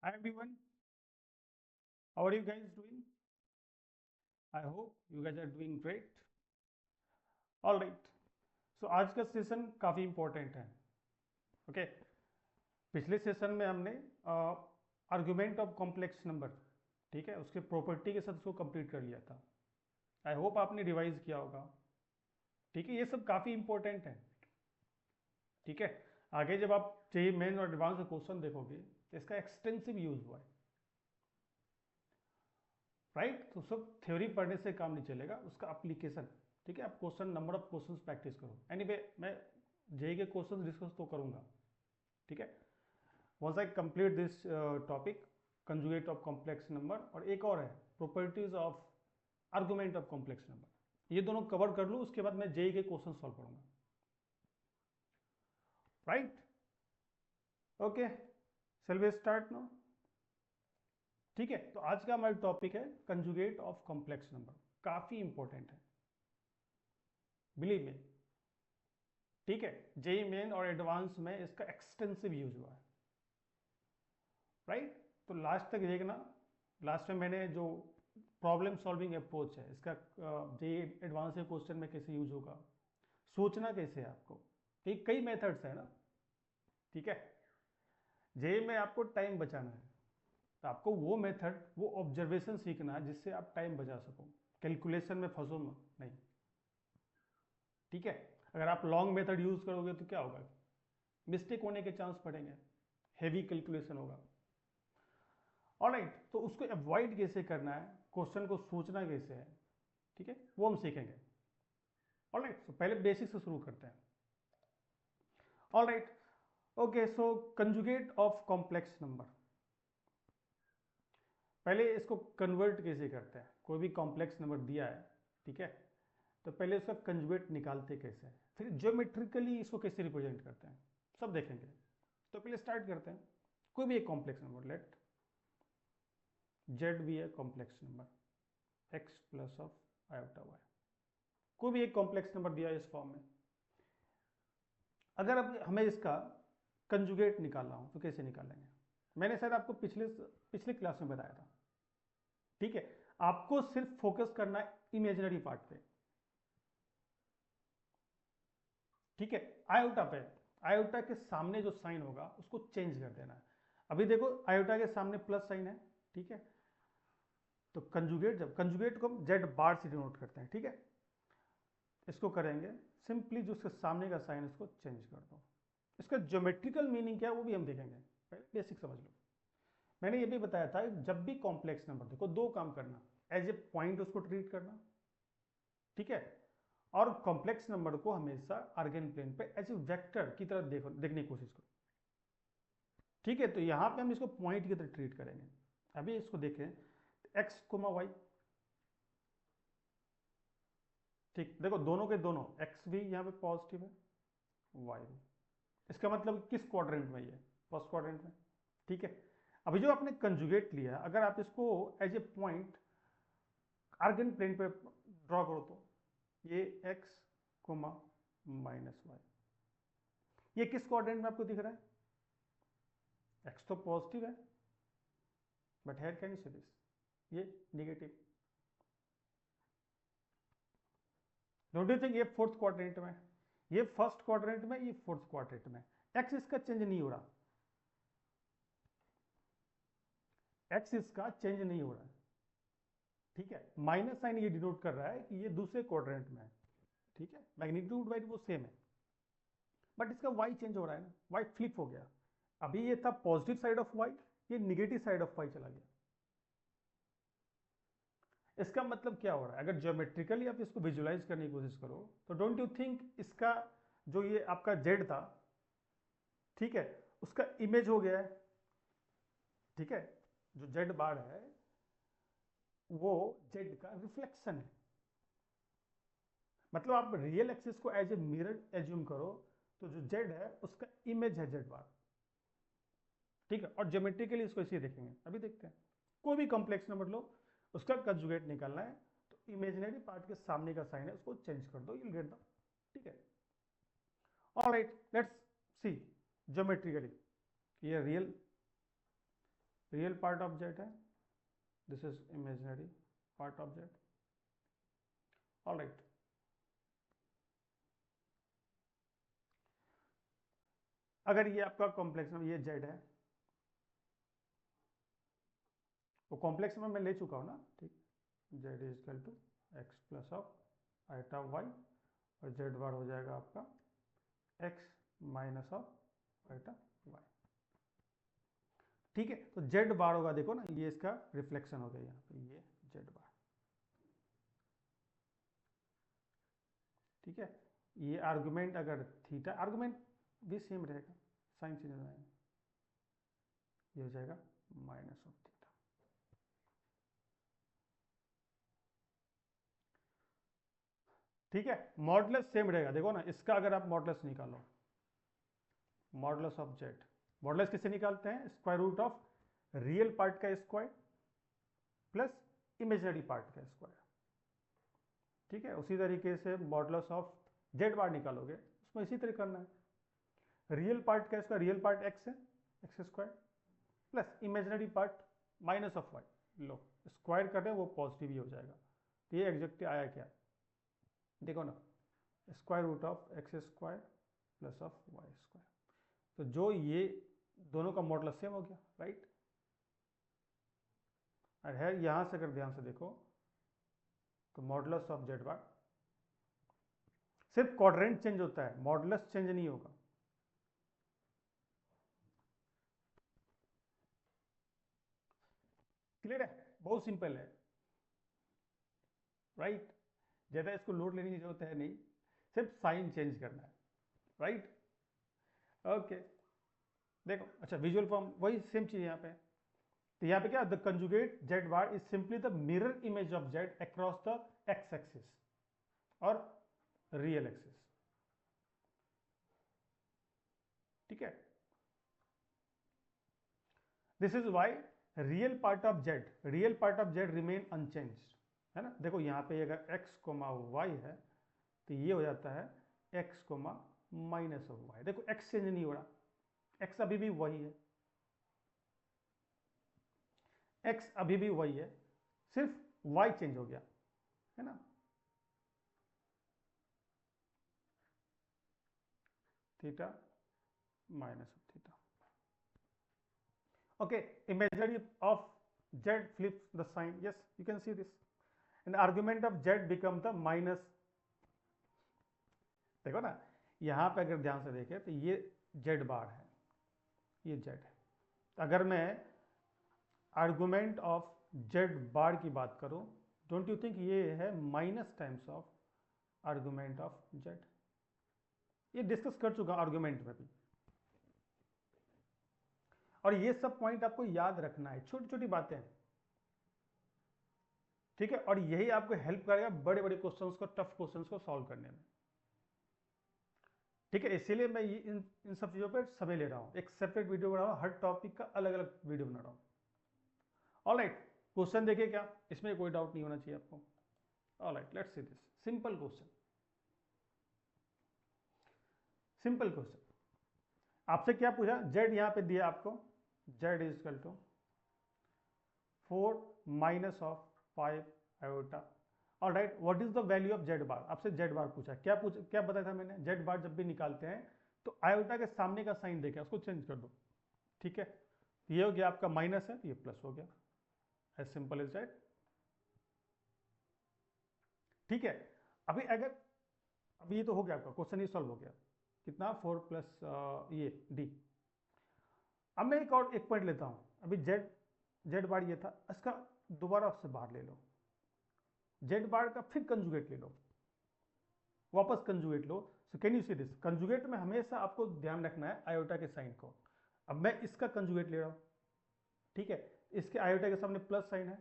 Hi everyone, how are you guys doing? I hope you guys are doing great. All right, so आज का session काफ़ी important है. Okay, पिछले session में हमने आर्गुमेंट ऑफ कॉम्प्लेक्स नंबर, ठीक है, उसके प्रॉपर्टी के साथ उसको कंप्लीट कर लिया था. आई होप आपने रिवाइज किया होगा. ठीक है, ये सब काफ़ी इम्पोर्टेंट है. ठीक है, आगे जब आप जेईई मेन और एडवांस क्वेश्चन देखोगे तो इसका एक्सटेंसिव यूज हुआ है. राइट, तो सब थ्योरी पढ़ने से काम नहीं चलेगा, उसका अप्लीकेशन. ठीक है, आप question number of questions practice करो. एनीवे मैं जेई के क्वेश्चंस डिस्कस तो करूंगा. ठीक है, once I complete this topic conjugate of complex number, और एक और है properties of argument of complex number, ये दोनों कवर कर लूँ, उसके बाद मैं जेई के क्वेश्चन सॉल्व करूंगा. Right, okay, shall we start now. ठीक है, तो आज का हमारा टॉपिक है कंजुगेट ऑफ कॉम्प्लेक्स नंबर. काफी इंपॉर्टेंट है, बिलीव मी. ठीक है, जेई मेन और एडवांस में इसका एक्सटेंसिव यूज हुआ है. राइट, तो लास्ट तक देखना. लास्ट में मैंने जो प्रॉब्लम सॉल्विंग अप्रोच है इसका जेई एडवांस के क्वेश्चन में कैसे यूज होगा, सोचना कैसे है आपको, कई मेथड्स है ना. ठीक है, जेई में आपको टाइम बचाना है, तो आपको वो मेथड, वो ऑब्जर्वेशन सीखना है जिससे आप टाइम बचा सको, कैलकुलेशन में फंसो नहीं. ठीक है, अगर आप लॉन्ग मेथड यूज करोगे तो क्या होगा, मिस्टेक होने के चांस बढ़ेंगे, हेवी कैलकुलेशन होगा. ऑलराइट, तो उसको अवॉइड कैसे करना है, क्वेश्चन को सोचना कैसे है, ठीक है, वो हम सीखेंगे. ऑलराइट, तो पहले बेसिक से शुरू करते हैं. Alright, okay, so conjugate of complex number. पहले इसको कन्वर्ट कैसे करते हैं, कोई भी कॉम्प्लेक्स नंबर दिया है, ठीक है, तो पहले उसका कंजुगेट निकालते कैसे हैं, फिर ज्योमेट्रिकली इसको कैसे रिप्रेजेंट करते हैं, सब देखेंगे. तो पहले स्टार्ट करते हैं. कोई भी एक कॉम्प्लेक्स नंबर, लेट जेड भी है complex number, x plus of iota y. कोई भी एक कॉम्प्लेक्स नंबर दिया है इस फॉर्म में. अगर अब हमें इसका कंजुगेट निकालना हो तो कैसे निकालेंगे, मैंने शायद आपको पिछले पिछले क्लास में बताया था. ठीक है, आपको सिर्फ फोकस करना है इमेजिनरी पार्ट पे. ठीक है, आयोटा पे, आयोटा के सामने जो साइन होगा उसको चेंज कर देना है. अभी देखो आयोटा के सामने प्लस साइन है. ठीक है, तो कंजुगेट, जब कंजुगेट को हम जेड बार से डिनोट करते हैं. ठीक है, इसको करेंगे सिंपली, जो उसके सामने का साइन उसको चेंज कर दो. इसका ज्योमेट्रिकल मीनिंग क्या है वो भी हम देखेंगे, पहले बेसिक समझ लो. मैंने ये भी बताया था जब भी कॉम्प्लेक्स नंबर देखो, दो काम करना, एज ए पॉइंट उसको ट्रीट करना. ठीक है, और कॉम्प्लेक्स नंबर को हमेशा आर्गन प्लेन पे एज ए वेक्टर की तरह देखने की कोशिश करो. ठीक है, तो यहाँ पे हम इसको पॉइंट की तरह ट्रीट करेंगे. अभी इसको देखें, एक्स कोमा वाई. ठीक, देखो दोनों के दोनों, एक्स भी यहाँ पे पॉजिटिव है, वाई भी. इसका मतलब किस क्वाड्रेंट में, ये फर्स्ट क्वाड्रेंट में. ठीक है, अभी जो आपने कंजुगेट लिया, अगर आप इसको as a point Argand plane पे ड्रॉ करो, तो ये एक्स कोमा माइनस वाई, ये किस क्वाड्रेंट में आपको दिख रहा है, एक्स तो पॉजिटिव है, but here can you see this, ये निगेटिव. डोंट यू थिंक ये फोर्थ क्वाड्रेंट में, ये फर्स्ट क्वाड्रेंट में, ये फोर्थ क्वाड्रेंट में, एक्स इसका चेंज नहीं हो रहा, एक्स इसका चेंज नहीं हो रहा है. ठीक है, माइनस साइन ये डिनोट कर रहा है कि ये दूसरे क्वाड्रेंट में है. ठीक है, मैग्नीट्यूड वाइज वो सेम है, बट इसका वाई चेंज हो रहा है ना, वाई फ्लिप हो गया. अभी ये था पॉजिटिव साइड ऑफ वाई, ये निगेटिव साइड ऑफ वाई चला गया. इसका मतलब क्या हो रहा है, अगर ज्योमेट्रिकली आप इसको विजुलाइज करने की कोशिश करो, तो डोंट यू थिंक इसका जो ये आपका जेड था, ठीक है, उसका इमेज हो गया है. ठीक है, जो जेड बार है वो जेड का रिफ्लेक्शन है. मतलब आप रियल एक्सिस को एज ए मिरर एज्यूम करो, तो जो जेड है उसका इमेज है जेड बार. ठीक है, और ज्योमेट्रिकली इसको इसे देखेंगे, अभी देखते हैं. कोई भी कॉम्प्लेक्स नंबर लो, उसका कंजुगेट निकालना है, तो इमेजिनरी पार्ट के सामने का साइन है उसको चेंज कर दो, यू गेट द. ठीक है, ऑलराइट, लेट्स सी ज्योमेट्रिकली, ये real real part of Z है, this is imaginary part of Z. Alright, अगर ये आपका कॉम्प्लेक्स नंबर, ये जेड है, वो कॉम्प्लेक्स नंबर मैं ले चुका हूँ ना, ठीक, z is equal to x plus of iota y, और जेड बार हो जाएगा आपका x minus of iota y. ठीक है, तो जेड बार होगा, देखो ना ये इसका रिफ्लेक्शन हो गया यहाँ पे, ये जेड बार। ठीक है, ये आर्गुमेंट अगर थीटा, आर्गुमेंट भी सेम रहेगा, साइन चेंज हो जाएगा, ये हो जाएगा माइनस ऑफ थीटा। ठीक है, मॉडुलस सेम रहेगा, देखो ना इसका अगर आप मॉडुलस निकालो, मॉडुलस ऑफ जेड, मॉडुलस किससे निकालते हैं, square root of real part का स्क्वायर प्लस इमेजिनरी पार्ट का स्क्वायर। ठीक है, उसी तरीके से मॉडुलस ऑफ जेड बार निकालोगे, उसमें इसी तरह करना है, रियल पार्ट का स्क्वायर, रियल पार्ट एक्स है, x square plus imaginary part minus of y. लो स्क्वायर कर रहे हैं, वो पॉजिटिव ही हो जाएगा। तो ये एग्जैक्ट आया क्या, देखो ना, square root of x square plus of Y square. तो जो ये दोनों का मॉडुलस सेम हो गया, राइट। और है यहां से अगर ध्यान से देखो तो मॉडुलस ऑफ जेड बार, सिर्फ क्वाड्रेंट चेंज होता है, मॉडुलस चेंज नहीं होगा। क्लियर है, बहुत सिंपल है, राइट। ज्यादा इसको लोड लेने की जरूरत है नहीं, सिर्फ साइन चेंज करना है, राइट। ओके, देखो अच्छा विजुअल फॉर्म वही सेम चीज यहाँ पे। तो यहाँ पे क्या, the conjugate z bar is simply the mirror image of z across the x axis और रियल एक्सिस। ठीक है, this is y real part of z remain unchanged, है ना। देखो यहाँ पे अगर x कोमा वाई है तो ये हो जाता है x comma minus of y. देखो x चेंज नहीं हो रहा, x अभी भी वही है, x अभी भी वही है, सिर्फ y चेंज हो गया, है ना। Theta minus of theta. Okay, imaginary of z flips the sign. Yes, you can see this. And the argument of z become the minus. देखो ना, यहाँ पे अगर ध्यान से देखें तो ये z बार है, ये z है। अगर मैं आर्गुमेंट ऑफ z बार की बात करूं, डोंट यू थिंक ये है minus times of argument of z। ये डिस्कस कर चुका आर्गुमेंट में भी, और ये सब पॉइंट आपको याद रखना है, छोटी छोटी बातें। ठीक है, और यही आपको हेल्प करेगा बड़े बड़े क्वेश्चंस को, टफ क्वेश्चंस को सॉल्व करने में। ठीक है, इसीलिए मैं इन सब चीजों पर समय ले रहा हूं, एक सेपरेट वीडियो बना रहा हूं, हर टॉपिक का अलग अलग वीडियो बना रहा हूं। ऑलराइट, क्वेश्चन देखिए क्या, इसमें कोई डाउट नहीं होना चाहिए आपको। Alright, let's see this simple question. Simple question, आपसे क्या पूछा, जेड यहां पे दिया आपको, Z is equal to 4 minus of 5 iota. Alright, what is the value of Z bar, आपसे जेड बार पूछा, क्या बताया था मैंने, जेड बार जब भी निकालते हैं तो आयोटा के सामने का साइन देखे उसको चेंज कर दो। ठीक है, ये हो गया आपका माइनस है तो ये प्लस हो गया, एज सिंपल एज दैट। ठीक है, अभी ये तो हो गया आपका क्वेश्चन, ही सॉल्व हो गया, कितना 4 प्लस ये डी। अब मैं एक पॉइंट लेता हूं, अभी जेड बार ये था, इसका दोबारा उससे बाहर ले लो, जेड बार का फिर कंजुगेट ले लो, वापस conjugate low. So can you see this, conjugate में हमेशा आपको ध्यान रखना है आयोटा के साइन को। अब मैं इसका कंजुगेट ले रहा हूं, ठीक है, इसके आयोटा के सामने प्लस साइन है,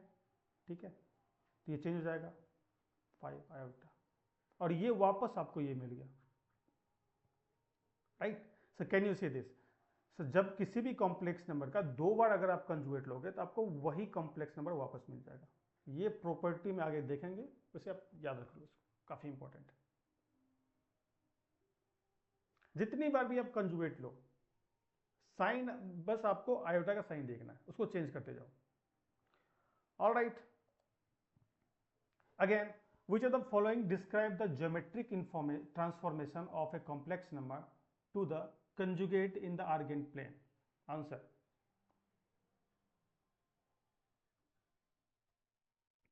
ठीक है, तो ये चेंज हो जाएगा 5 आयोटा, और ये वापस आपको ये मिल गया, right. So can you see this, so जब किसी भी कॉम्प्लेक्स नंबर का 2 बार अगर आप कंजुगेट लोगे तो आपको वही कॉम्प्लेक्स नंबर वापस मिल जाएगा। ये प्रॉपर्टी में आगे देखेंगे, उसे आप याद रख लो, इसको काफी इंपॉर्टेंट है। जितनी बार भी आप कंजुगेट लो, साइन, बस आपको आयोटा का साइन देखना है, उसको चेंज करते जाओ। All right, again which of the following describe the geometric transformation of a complex number to the conjugate in the argand plane? Answer.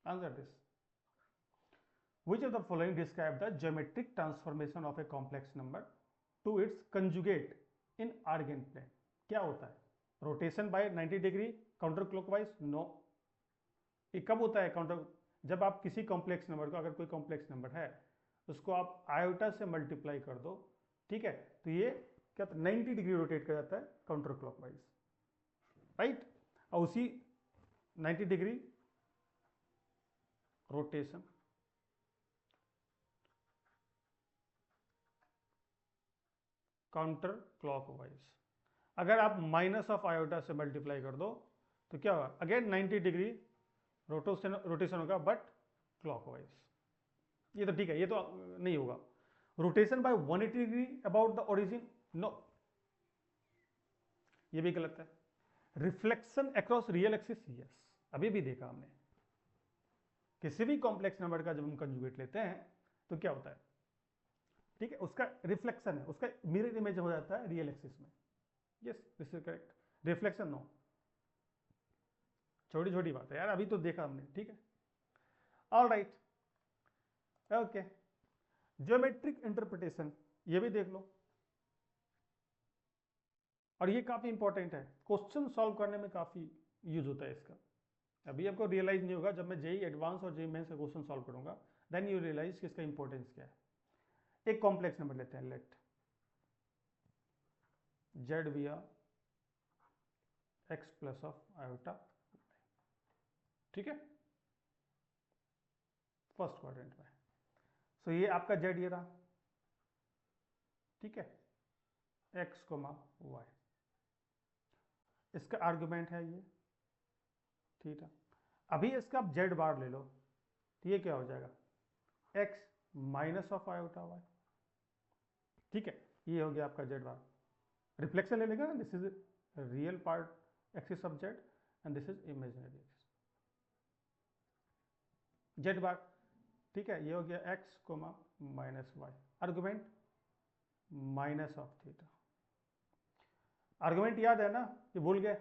Answer this. Which of the following describe the geometric transformation of a complex number to its conjugate in argand plane? क्या होता है? Rotation by 90 degree counter clockwise? No. ये कब होता है counter? जब आप किसी कॉम्प्लेक्स नंबर को, अगर कोई कॉम्प्लेक्स नंबर है उसको आप आयोटा से मल्टीप्लाई कर दो, ठीक है, तो ये क्या 90 डिग्री रोटेट कर जाता है काउंटर क्लॉकवाइज, राइट। और उसी 90 डिग्री रोटेशन काउंटर क्लॉकवाइज, अगर आप माइनस ऑफ आयोटा से मल्टीप्लाई कर दो तो क्या होगा? अगेन 90 डिग्री रोटेशन होगा बट क्लॉकवाइज। ये तो ठीक है, ये तो नहीं होगा। Rotation by 180 degree about the origin? No, ये भी गलत है। Reflection across real axis? Yes, अभी भी देखा हमने। किसी भी कॉम्प्लेक्स नंबर का जब हम कंजुगेट लेते हैं तो क्या होता है, ठीक है, उसका रिफ्लेक्शन है, उसका मिरर इमेज हो जाता है रियल एक्सिस में। Yes, this is correct. Reflection no, छोटी छोटी बात है यार, अभी तो देखा हमने, ठीक है। All right, okay, geometric interpretation, ये भी देख लो, और ये काफी इंपॉर्टेंट है, क्वेश्चन सॉल्व करने में काफी यूज होता है इसका। अभी आपको रियलाइज नहीं होगा, जब मैं जेई एडवांस और जेई मेंस का क्वेश्चन सॉल्व करूंगा, देन यू रियलाइज कि इसका इंपॉर्टेंस क्या है। एक कॉम्प्लेक्स नंबर लेते हैं, let z be r x plus of iota, ठीक है, फर्स्ट क्वाड्रेंट में। सो ये आपका जेड ये रहा, ठीक है, एक्स कोमा वाई, इसका आर्गुमेंट है ये थीटा। अभी इसका आप जेड बार ले लो तो ये क्या हो जाएगा? X minus of iota y, ठीक है, ये हो गया आपका जेड बार। रिफ्लेक्शन ले लेगा ना, this is real part axis of Z and this is imaginary axis, Z bar, ठीक है, ये हो गया X comma minus Y, argument minus of theta. Argument याद है ना, ये भूल गए?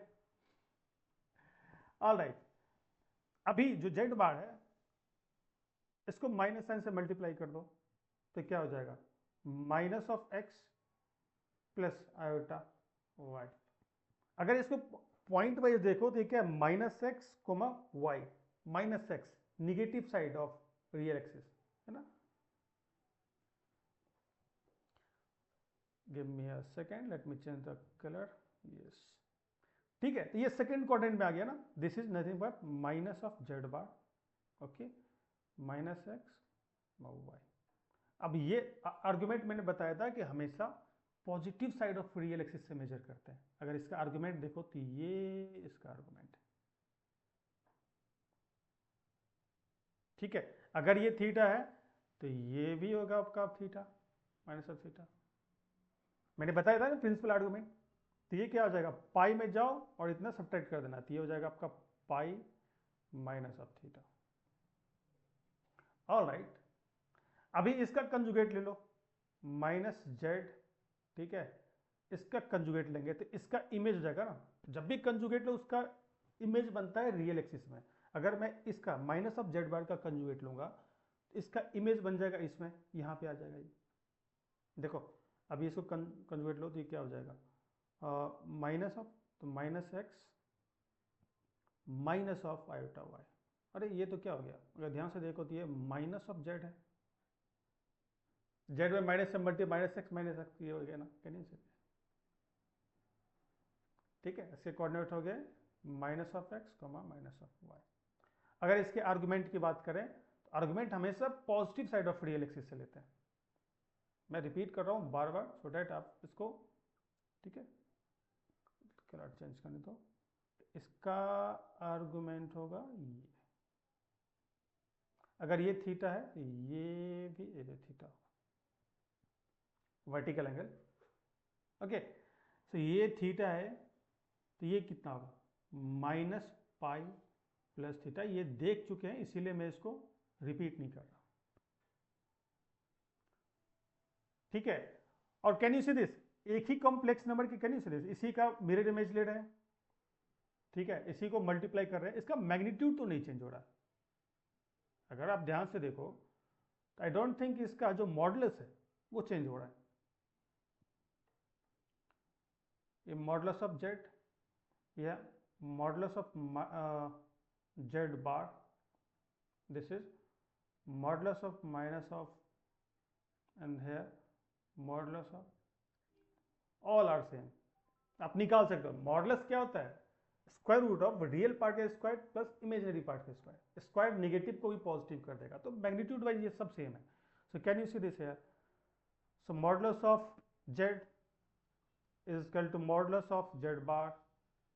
ऑल राइट, अभी जो जेड बार है इसको माइनस साइन से मल्टीप्लाई कर दो तो क्या हो जाएगा? Minus of x plus iota y. अगर इसको पॉइंट वाइज देखो तो क्या है? Minus x comma y, minus x negative side of real axis, है ना। Give me a second, let me change the colour, yes, ठीक है, तो ये सेकेंड क्वाड्रेंट में आ गया ना, this is nothing but minus of Z bar, okay, minus x y. अब ये आर्गुमेंट मैंने बताया था कि हमेशा positive side of real axis से मेजर करते हैं। अगर इसका आर्गुमेंट देखो तो ये इसका आर्गुमेंट है, ठीक है। अगर ये थीटा है तो ये भी होगा आपका थीटा माइनस ऑफ थीटा। मैंने बताया था ना प्रिंसिपल आर्गुमेंट। तो ये क्या हो जाएगा? पाई में जाओ और इतना सब्ट्रैक्ट कर देना, तो ये हो जाएगा आपका पाई minus of theta. All right, अभी इसका कंजुगेट ले लो, माइनस जेड, ठीक है, इसका कंजुगेट लेंगे तो इसका इमेज हो जाएगा ना, जब भी कंजुगेट लो उसका इमेज बनता है रियल एक्सिस में। अगर मैं इसका माइनस ऑफ जेड बार का कंजुगेट लूंगा तो इसका इमेज बन जाएगा इसमें, यहां पे आ जाएगा ये, देखो। अभी इसको कंजुगेट लो तो ये क्या हो जाएगा? माइनस ऑफ, तो minus x minus of iota y. अरे ये तो क्या हो गया? अगर ध्यान से देखो तो ये माइनस ऑफ जेड है, जेड में माइनस से multi minus x minus x, ये हो गया ना, क्या नहीं सकते, ठीक है। इसके कोऑर्डिनेट हो गए minus of x comma minus of y. अगर इसके आर्गुमेंट की बात करें तो आर्गुमेंट हमेशा positive side of real axis से लेते हैं। मैं रिपीट कर रहा हूं बार बार सो डैट आप इसको, ठीक है, कलर चेंज करने दो। इसका आर्गुमेंट होगा ये, अगर ये थीटा है तो ये भी थीटा होगा, वर्टिकल एंगल, ओके। तो ये थीटा है, तो ये कितना होगा, माइनस पाई प्लस थीटा। ये देख चुके हैं इसीलिए मैं इसको रिपीट नहीं कर रहा, ठीक है। और कैन यू सी दिस, एक ही कॉम्प्लेक्स नंबर की, कैन यू सी दिस, इसी का मिरर इमेज ले रहे हैं, ठीक है, इसी को मल्टीप्लाई कर रहे हैं, इसका मैग्नीट्यूड तो नहीं चेंज हो रहा। अगर आप ध्यान से देखो तो आई डोंट थिंक इसका जो मॉडुलस है वो चेंज हो रहा है। ये मॉडुलस ऑफ जेड या modulus of Z bar, this is modulus of minus of and here modulus of, all are same. आप निकाल सकते हो मॉडुलस क्या होता है, square root of real part का स्क्वायर प्लस इमेजिनरी पार्ट का स्क्वायर। स्क्वायर नेगेटिव को भी पॉजिटिव कर देगा, तो मैग्नीट्यूड वाइज ये सब सेम है। So can you see this here, so modulus of Z is equal to modulus of z bar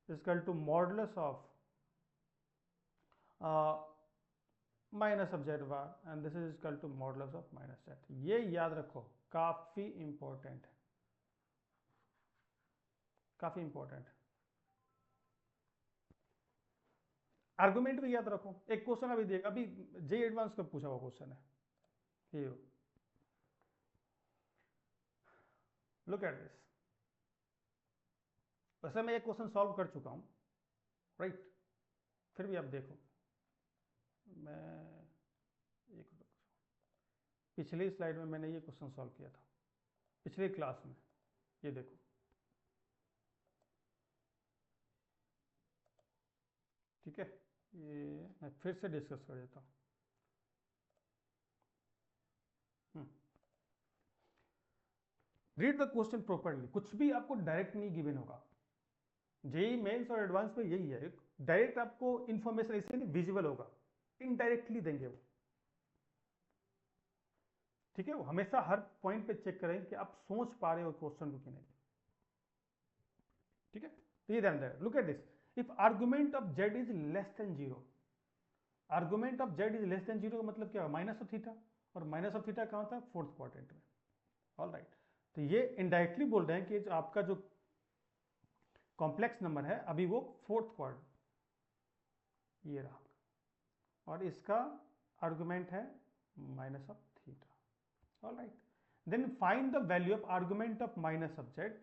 is equal to modulus of minus of z bar and this is equal to modulus of minus z। ये याद रखो, काफी important है, काफी important है। Argument भी याद रखो। एक क्वेश्चन अभी देख, अभी जे एडवांस का पूछा हुआ क्वेश्चन है, ये लुक एट दिस। वैसे मैं एक क्वेश्चन सॉल्व कर चुका हूं, राइट, फिर भी आप देखो, मैं एक पिछली स्लाइड में मैंने ये क्वेश्चन सॉल्व किया था पिछली क्लास में, ये देखो, ठीक है, ये मैं फिर से डिस्कस कर देता हूं। Read the question properly. कुछ भी आपको डायरेक्ट नहीं गिवन होगा, जेई मेंस और एडवांस में यही है, डायरेक्ट आपको इंफॉर्मेशन ऐसे नहीं विजुअल होगा, इनडायरेक्टली देंगे वो, ठीक है। वो हमेशा हर पॉइंट पे चेक करें कि आप सोच पा रहे हो क्वेश्चन को कि नहीं, ठीक है। तो ये ध्यान दें, look at this, if argument of Z is less than zero, argument of Z is less than zero का मतलब क्या है, माइनस ऑफ थीटा, और माइनस ऑफ थीटा कहां था, फोर्थ क्वाड्रेंट में, ऑल राइट। तो ये इनडायरेक्टली बोल रहे हैं कि जो आपका जो कॉम्प्लेक्स नंबर है अभी वो फोर्थ क्वाड्रेंट, ये रहा, और इसका आर्गुमेंट है minus of theta, all right. Then find the value of argument of minus of z,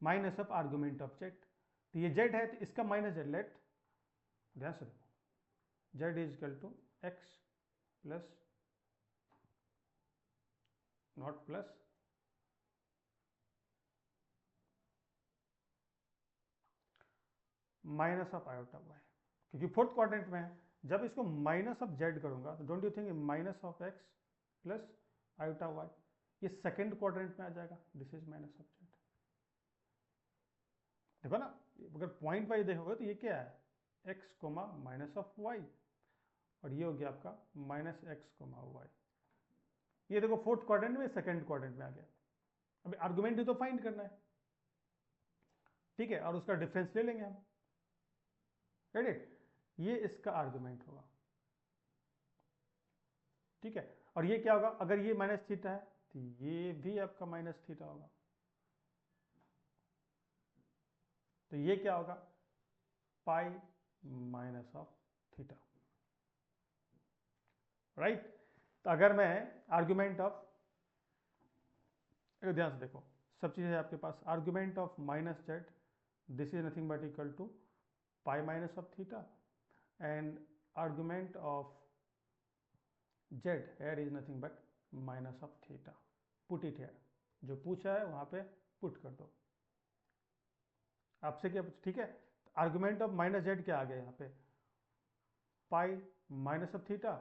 minus of argument of z. तो ये जेड है तो इसका माइनस जेड, लेट ध्यान से देखो, z is equal to x plus not plus minus of iota y, क्योंकि fourth quadrant में है। जब इसको माइनस ऑफ जेड करूंगा तो don't you think minus of x plus iota Y, ये सेकेंड क्वाड्रेंट में आ जाएगा, this is minus of z. देखो ना, अगर पॉइंट वाइज देखोगे तो ये क्या है, x comma minus of y, और ये हो गया आपका माइनस एक्स कोमा वाई। ये देखो फोर्थ क्वाड्रेंट में, सेकेंड क्वाड्रेंट में आ गया। अभी आर्गुमेंट ही तो फाइंड करना है, ठीक है, और उसका डिफरेंस ले लेंगे हम, राइट। ये इसका आर्गुमेंट होगा, ठीक है। और ये क्या होगा, अगर ये माइनस थीटा है तो ये भी आपका माइनस थीटा होगा, तो ये क्या होगा, पाई माइनस ऑफ थीटा, राइट। तो अगर मैं आर्गुमेंट ऑफ, ध्यान से देखो, सब चीजें आपके पास, argument of minus Z, this is nothing but equal to pi minus of theta, and argument of Z here is nothing but minus of theta, put it here, जो पूछा है वहां पे पुट कर दो। आपसे क्या पूछा, ठीक है, आर्गुमेंट ऑफ माइनस जेड क्या आ गया यहाँ पे, पाई माइनस ऑफ थीटा,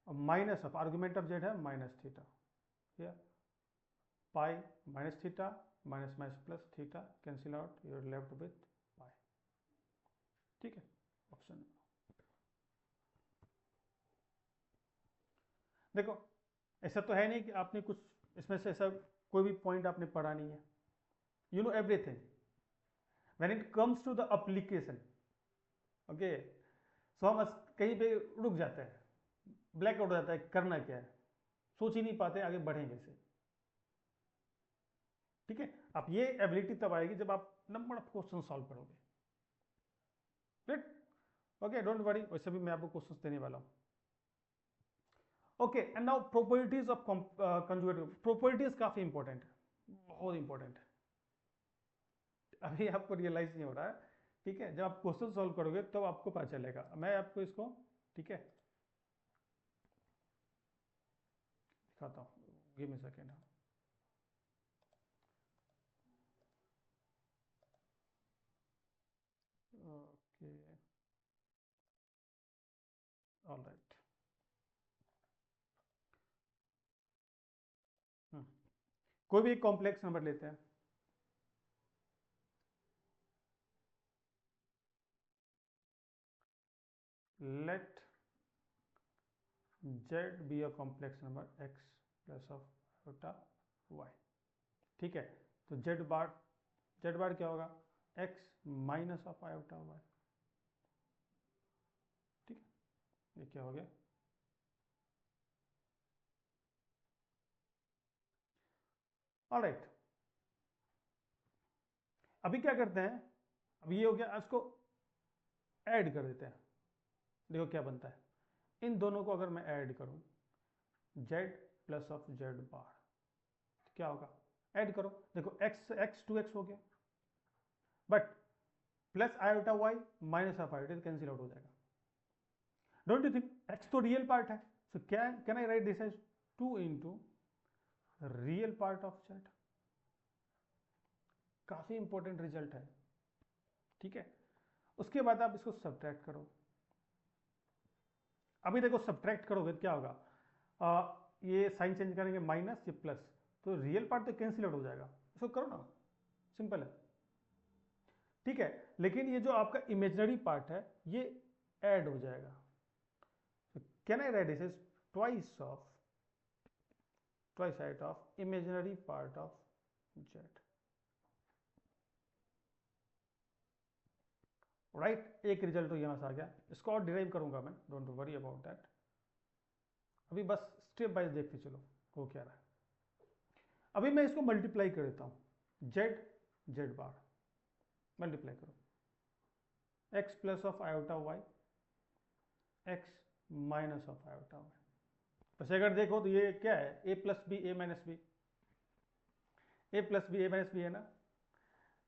और minus of argument of Z है माइनस थीटा, या pi minus theta minus minus plus theta, cancel out, you are left with pi, ठीक है। ऑप्शन देखो, ऐसा तो है नहीं कि आपने कुछ इसमें से ऐसा कोई भी पॉइंट आपने पढ़ा नहीं है, you know everything when it comes to the application, okay. So हम कहीं पे रुक जाते हैं, ब्लैकआउट हो जाता है, करना क्या है, सोच ही नहीं पाते आगे बढ़ेंगे से, ठीक है। आप ये एबिलिटी तब आएगी जब आप नंबर ऑफ क्वेश्चन सॉल्व करोगे, राइट? ओके, डोंट वरी, वैसे भी मैं आपको क्वेश्चंस देने वाला हूं। Okay, and now properties of conjugative. Properties काफी इंपॉर्टेंट है, बहुत इंपॉर्टेंट है। अभी आपको रियलाइज नहीं हो रहा है, ठीक है? जब आप क्वेश्चन सॉल्व करोगे तब तो आपको पता चलेगा। मैं आपको इसको, ठीक है, दिखाता हूँ, give me second. Okay, all right. कोई भी एक कॉम्प्लेक्स नंबर लेते हैं, late z be a complex number x plus of iota y, ठीक है? तो z बार क्या होगा? x minus of iota y, ठीक है? ये क्या हो गया? ऑलराइट, अभी क्या करते हैं, अभी ये हो गया, इसको ऐड कर देते हैं। देखो क्या बनता है, इन दोनों को अगर मैं ऐड करूं, z plus of z bar, तो क्या होगा? ऐड करो, देखो x 2x हो गया, but plus iota y minus of iota cancel out हो जाएगा। डोंट यू थिंक x तो रियल पार्ट है, so can I write this as 2 into real part of z? काफी इंपॉर्टेंट रिजल्ट है, ठीक है? उसके बाद आप इसको सब्ट्रैक्ट करो। अभी देखो सब्ट्रैक्ट करोगे तो क्या होगा? ये साइन चेंज करेंगे, माइनस, ये प्लस, तो रियल पार्ट तो कैंसिल आउट हो जाएगा। इसको करो ना, सिंपल है, ठीक है? लेकिन ये जो आपका इमेजिनरी पार्ट है ये ऐड हो जाएगा। Can I write this is twice side of imaginary part of z, right? एक रिजल्ट तो यहां से आ गया, इसको और डिराइव करूंगा मैं, डोंट वरी अबाउट दैट। अभी बस स्टेप बाय देखते चलो हो क्या रहा है। अभी मैं इसको मल्टीप्लाई कर देता हूं, z बार मल्टीप्लाई करो, x plus of iota y, x minus of iota y। वैसे अगर देखो तो ये क्या है, a plus B A minus B, A plus B A minus B है ना?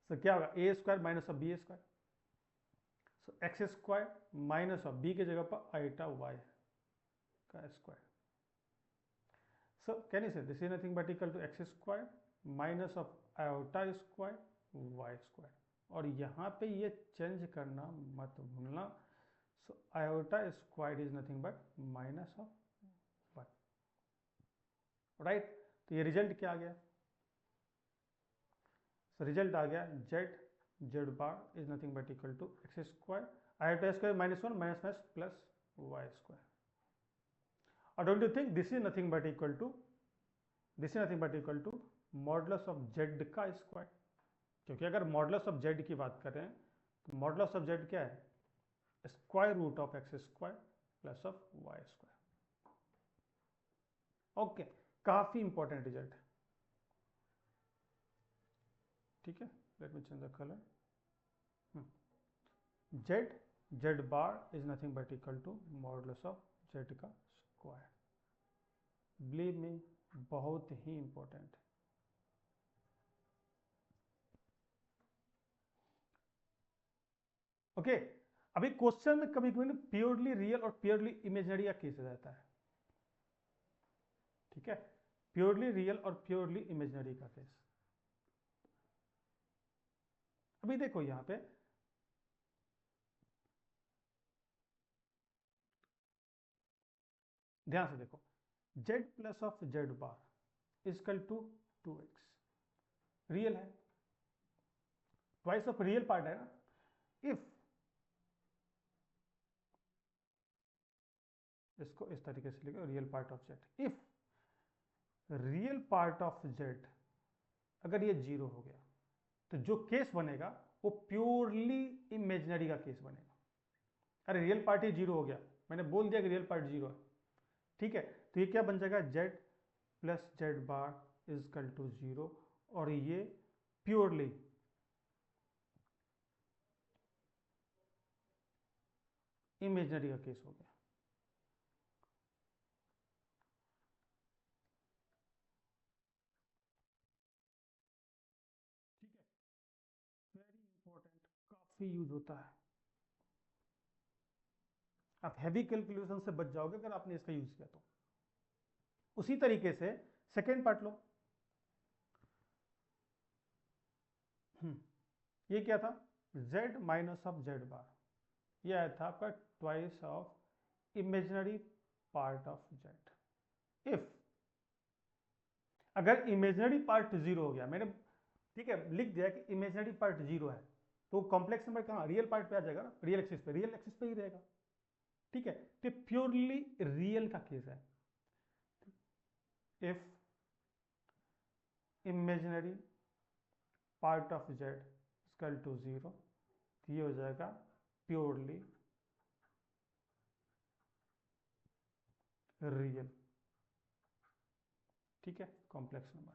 तो क्या होगा? A square minus of B square, so X square minus of B की जगह पर आयोटा y का square. So can you say this is nothing but equal to X square minus of iota square y square, और यहाँ पे ये change करना मत भूलना। So iota square is nothing but minus of y, right? तो ये रिजल्ट क्या आ गया? सो रिजल्ट आ गया z bar is nothing but equal to X square iota square minus 1 minus minus plus y square. और don't you think this is nothing but equal to modulus of z का square? क्योंकि अगर modulus of z की बात करें तो modulus of z क्या है? Square root of x square plus of Y square. Okay, काफी इंपॉर्टेंट रिजल्ट है, ठीक है? Let me change the colour. z bar is nothing but equal to modulus of z का स्क्वायर। बिलीव मी, बहुत ही important है। Okay, अभी question में कभी कभी प्योरली रियल और प्योरली इमेजिनरी का केस रहता है, ठीक है? प्योरली रियल और प्योरली इमेजिनरी का केस। अभी देखो यहां पे ध्यान से देखो, z plus of z bar is equal to 2x, real है, ट्वाइस ऑफ रियल पार्ट है ना? इफ इसको इस तरीके से लिखो, real part of z, if real part of z अगर ये जीरो हो गया तो जो केस बनेगा वो प्योरली इमेजिनरी का केस बनेगा। अरे रियल पार्ट ही जीरो हो गया, मैंने बोल दिया कि रियल पार्ट जीरो है, ठीक है? तो ये क्या बन जाएगा? z plus z bar is equal to zero, और ये प्योरली इमेजनरी का केस हो गया। ठीक है, वेरी इंपॉर्टेंट, काफी यूज होता है। आप हैवी कैलकुलेशन से बच जाओगे अगर आपने इसका यूज किया तो। उसी तरीके से सेकेंड पार्ट लो। ये क्या था, z minus of z bar, ये आया था आपका twice of imaginary part of z। If अगर इमेजिनरी पार्ट जीरो हो गया, मैंने ठीक है लिख दिया कि इमेजिनरी पार्ट जीरो है, तो कॉम्प्लेक्स नंबर कहाँ, रियल पार्ट पे आ जाएगा ना, रियल एक्सिस पे, रियल एक्सिस पे ही रहेगा। ठीक है, तो प्योरली रियल का केस है। If imaginary part of z equal to zero, ये हो जाएगा प्योरली रियल। ठीक है, कॉम्प्लेक्स नंबर।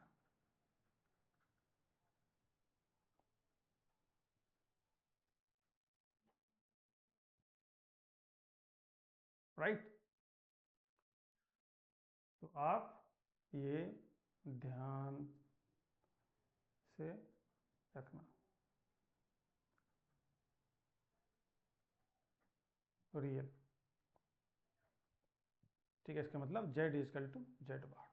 राइट, तो आप ये ध्यान से रखना। रियल, ठीक है, इसका मतलब z इक्वल टू z बार।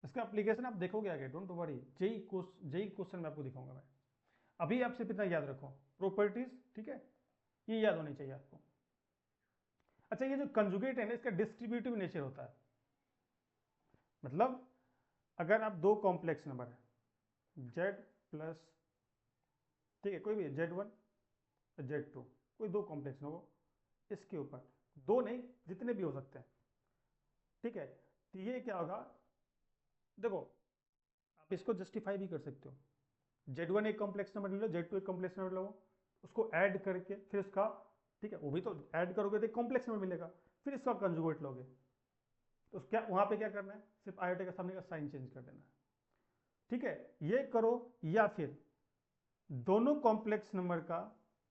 इसका एप्लीकेशन आप देखोगे आगे, डोंट वरी, जेई क्वेश्चन में आपको दिखाऊंगा मैं। अभी आप सिर्फ इतना याद रखो, प्रॉपर्टीज, ठीक है, ये याद होनी चाहिए आपको। अच्छा, ये जो कंजुगेट है ना, इसका डिस्ट्रीब्यूटिव नेचर होता है। मतलब अगर आप दो कॉम्प्लेक्स नंबर है z प्लस, ठीक है, कोई भी z1 z2, कोई दो कॉम्प्लेक्स नंबर हो, इसके ऊपर, दो नहीं जितने भी हो सकते हैं, ठीक है, तो ये क्या होगा, देखो आप इसको जस्टिफाई भी कर सकते हो। z1 एक कॉम्प्लेक्स नंबर ले लो, z2 एक कॉम्प्लेक्स नंबर लो, उसको ऐड करके फिर उसका, ठीक है, वो भी तो ऐड करोगे तो एक कॉम्प्लेक्स नंबर मिलेगा, फिर इसका कंजुगेट लोगे, तो क्या वहां पे क्या करना है, सिर्फ आयोटा के सामने का साइन चेंज कर देना है। ठीक है, ये करो, या फिर दोनों कॉम्प्लेक्स नंबर का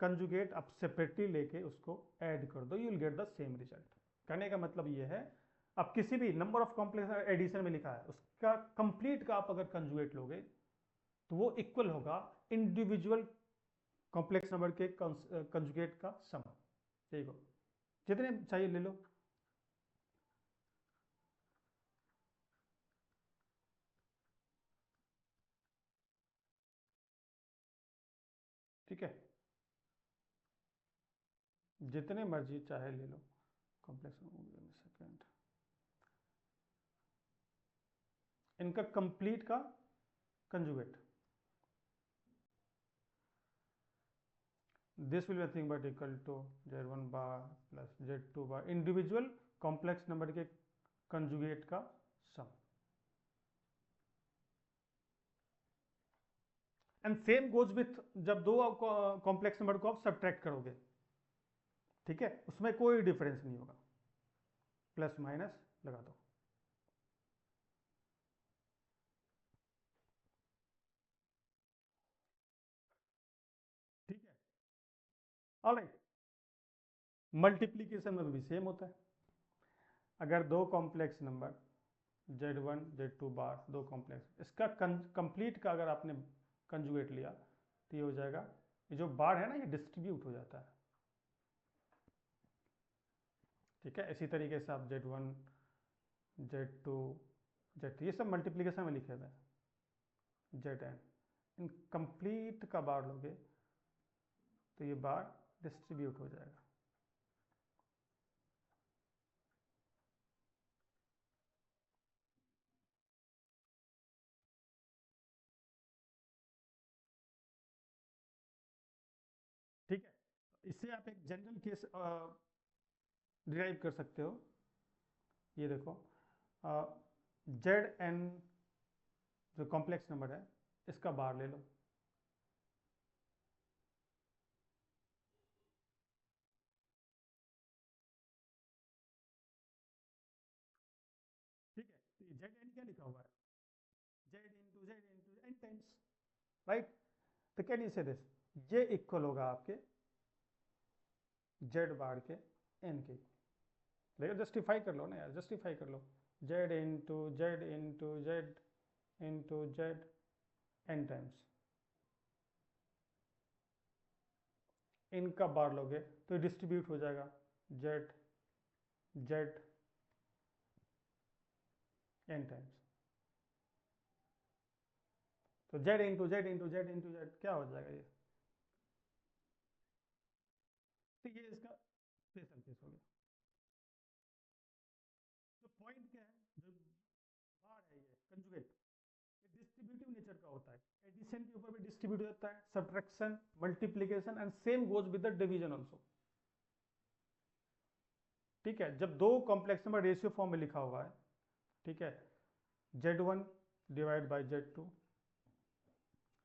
कंजुगेट आप सेपरेटली लेके उसको ऐड कर दो, you will get the same result. कहने का मतलब ये है, आप किसी भी नंबर ऑफ कॉम्प्लेक्स एडिशन में लिखा है, उसका कंप्लीट का आप अगर कंजुगेट लोगे तो वो इक्वल होगा इंडिविजुअल कॉम्प्लेक्स नंबर के कंजुगेट का सम। ठीक हो, जितने चाहिए ले लो। ठीक है, जितने मर्जी चाहे ले लो कॉम्प्लेक्स सेकेंड, इनका कंप्लीट का conjugate, this will be nothing but equal to z1 bar plus z2 bar individual complex number के कंजुगेट का सम। एंड सेम गोज विथ जब दो कॉम्प्लेक्स नंबर को आप सब्ट्रैक्ट करोगे, ठीक है, उसमें कोई डिफरेंस नहीं होगा, प्लस माइनस लगा दो। ठीक है, ऑलराइट, मल्टीप्लीकेशन में भी सेम होता है। अगर दो कॉम्प्लेक्स नंबर z1 z2 बार, दो कॉम्प्लेक्स, इसका कंप्लीट का अगर आपने कंजुगेट लिया तो ये हो जाएगा, ये जो बार है ना ये डिस्ट्रीब्यूट हो जाता है। ठीक है, इसी तरीके से आप z1 z2 z3 ये सब मल्टीप्लीकेशन में लिखे हुए हैं, zn, इन कंप्लीट का बार लोगे तो ये बार डिस्ट्रीब्यूट हो जाएगा। ठीक है, इससे आप एक जनरल केस डिराइव कर सकते हो। ये देखो, zn जो कॉम्प्लेक्स नंबर है इसका बार ले लो, जेड एन क्या लिखा हुआ है, z into n times, right. तो कैन यू से दिस, ये इक्वल होगा आपके जेड बार के एन के, देखो जस्टिफाई कर लो ना यार, जस्टिफाई कर लो, Z into Z N times, इनका बार लोगे तो डिस्ट्रीब्यूट हो जाएगा, जेड जेड एन टाइम्स, तो Z into Z into Z into Z क्या हो जाएगा ये, तो ये इसका स्पेशल केस हो गया। तो पॉइंट क्या है, जो बार है ये कंजुगेट, ये डिस्ट्रीब्यूटिव नेचर का होता है, एडिशन के ऊपर भी डिस्ट्रीब्यूट हो जाता है, subtraction, multiplication and same goes with the division also, ठीक है। जब दो कॉम्प्लेक्स नंबर रेशियो फॉर्म में लिखा हुआ है, ठीक है, Z1 डिवाइड बाई Z2,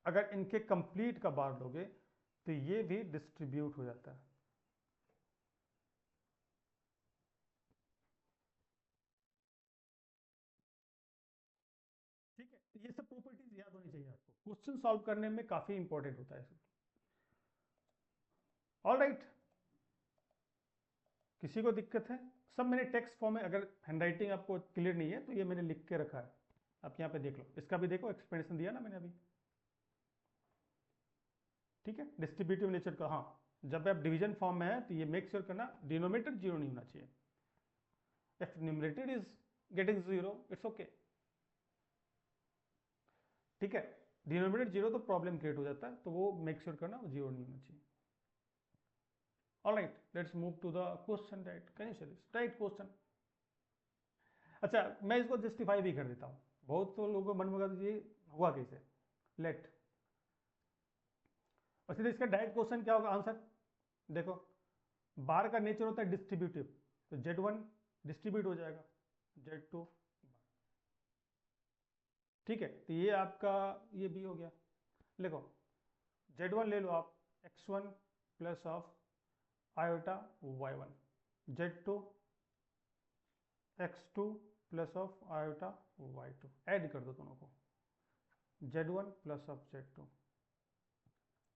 अगर इनके कंप्लीट का बार लोगे तो ये भी डिस्ट्रीब्यूट हो जाता है, ठीक है। तो ये सब प्रॉपर्टीज याद होनी चाहिए आपको, क्वेश्चन सॉल्व करने में काफी इंपॉर्टेंट होता है। ऑल राइट, किसी को दिक्कत है? सब मैंने टेक्स्ट फॉर्म में, अगर हैंडराइटिंग आपको क्लियर नहीं है तो ये मैंने लिख के रखा है, आप यहाँ पे देख लो, इसका भी देखो, एक्सप्लेनेशन दिया ना मैंने अभी, ठीक है। डिस्ट्रीब्यूटिव नेचर का, हाँ, जब आप डिवीजन फॉर्म में है तो ये मेक श्योर करना डिनोमिनेटर जीरो नहीं होना चाहिए, if numerator is getting zero it's okay, ठीक है। डिनोमिनेटर जीरो तो प्रॉब्लम क्रिएट हो जाता है, तो वो मेक श्योर करना वो जीरो नहीं होना चाहिए। All right, let's move to the question, right, can you say this right question. अच्छा, मैं इसको जस्टिफाई भी कर देता हूँ, बहुत तो लोगों को मन में होगा ये हुआ कैसे, लेट, और सीधे इसका डायरेक्ट क्वेश्चन क्या होगा आंसर, देखो बार का नेचर होता है डिस्ट्रीब्यूटिव, तो Z1 डिस्ट्रीब्यूट हो जाएगा, Z2, ठीक है। तो ये आपका ये भी हो गया, देखो Z1 ले लो आप, x1 plus of iota y1, Z2 x2 plus of iota y2, add कर दो दोनों को, Z1 प्लस ऑफ Z2,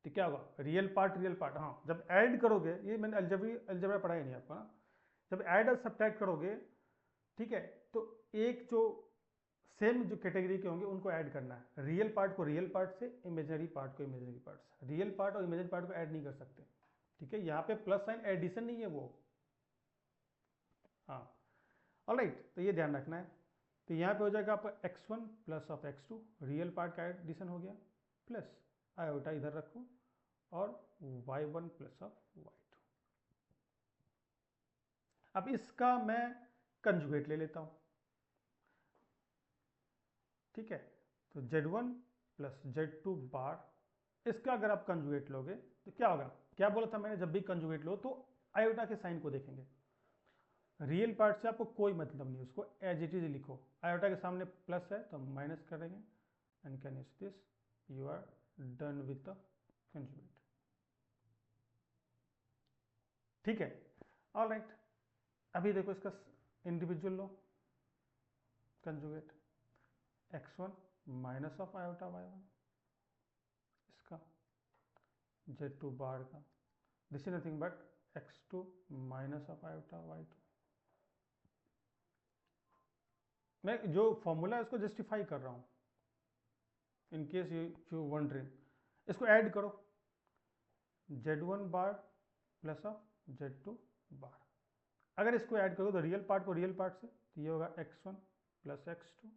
तो क्या होगा, रियल पार्ट, हाँ, जब ऐड करोगे, ये मैंने अलजेब्रा पढ़ा ही नहीं आपको ना, जब ऐड और सब्ट्रैक्ट करोगे, ठीक है, तो एक जो सेम जो कैटेगरी के होंगे उनको ऐड करना है, रियल पार्ट को रियल पार्ट से, इमेजनरी पार्ट को इमेजनरी पार्ट से, रियल पार्ट और इमेजनरी पार्ट को ऐड नहीं कर सकते, ठीक है। यहाँ पे प्लस साइन एडिशन नहीं है वो, हाँ, ऑलराइट, तो ये ध्यान रखना है। तो यहाँ पे हो जाएगा आपका x1 plus of x2, real part का एडिशन हो गया, प्लस आयोटा इधर रखो, और y1 प्लस ऑफ y2। अब इसका मैं कंजुगेट ले लेता हूं, ठीक है। तो Z1 प्लस Z2 बार, इसका अगर आप कंजुगेट लोगे तो क्या होगा, क्या बोला था मैंने, जब भी कंजुगेट लो तो आयोटा के साइन को देखेंगे, रियल पार्ट से आपको कोई मतलब नहीं, उसको एज इट इज लिखो, आयोटा के सामने प्लस है तो माइनस करेंगे, and can use this, you are done with the conjugate, ठीक है। ऑल राइट, अभी देखो इसका इंडिविजुअल लो conjugate, x1 minus of iota y1, इसका Z2 बार का, this is nothing but x2 minus of iota y2, मैं जो फॉर्मूला है उसको जस्टिफाई कर रहा हूं, इन केस यू वंडरिंग, इसको ऐड करो, Z1 bar plus of Z2 बार, अगर इसको ऐड करो तो रियल पार्ट को रियल पार्ट से, तो ये होगा x1 प्लस x2,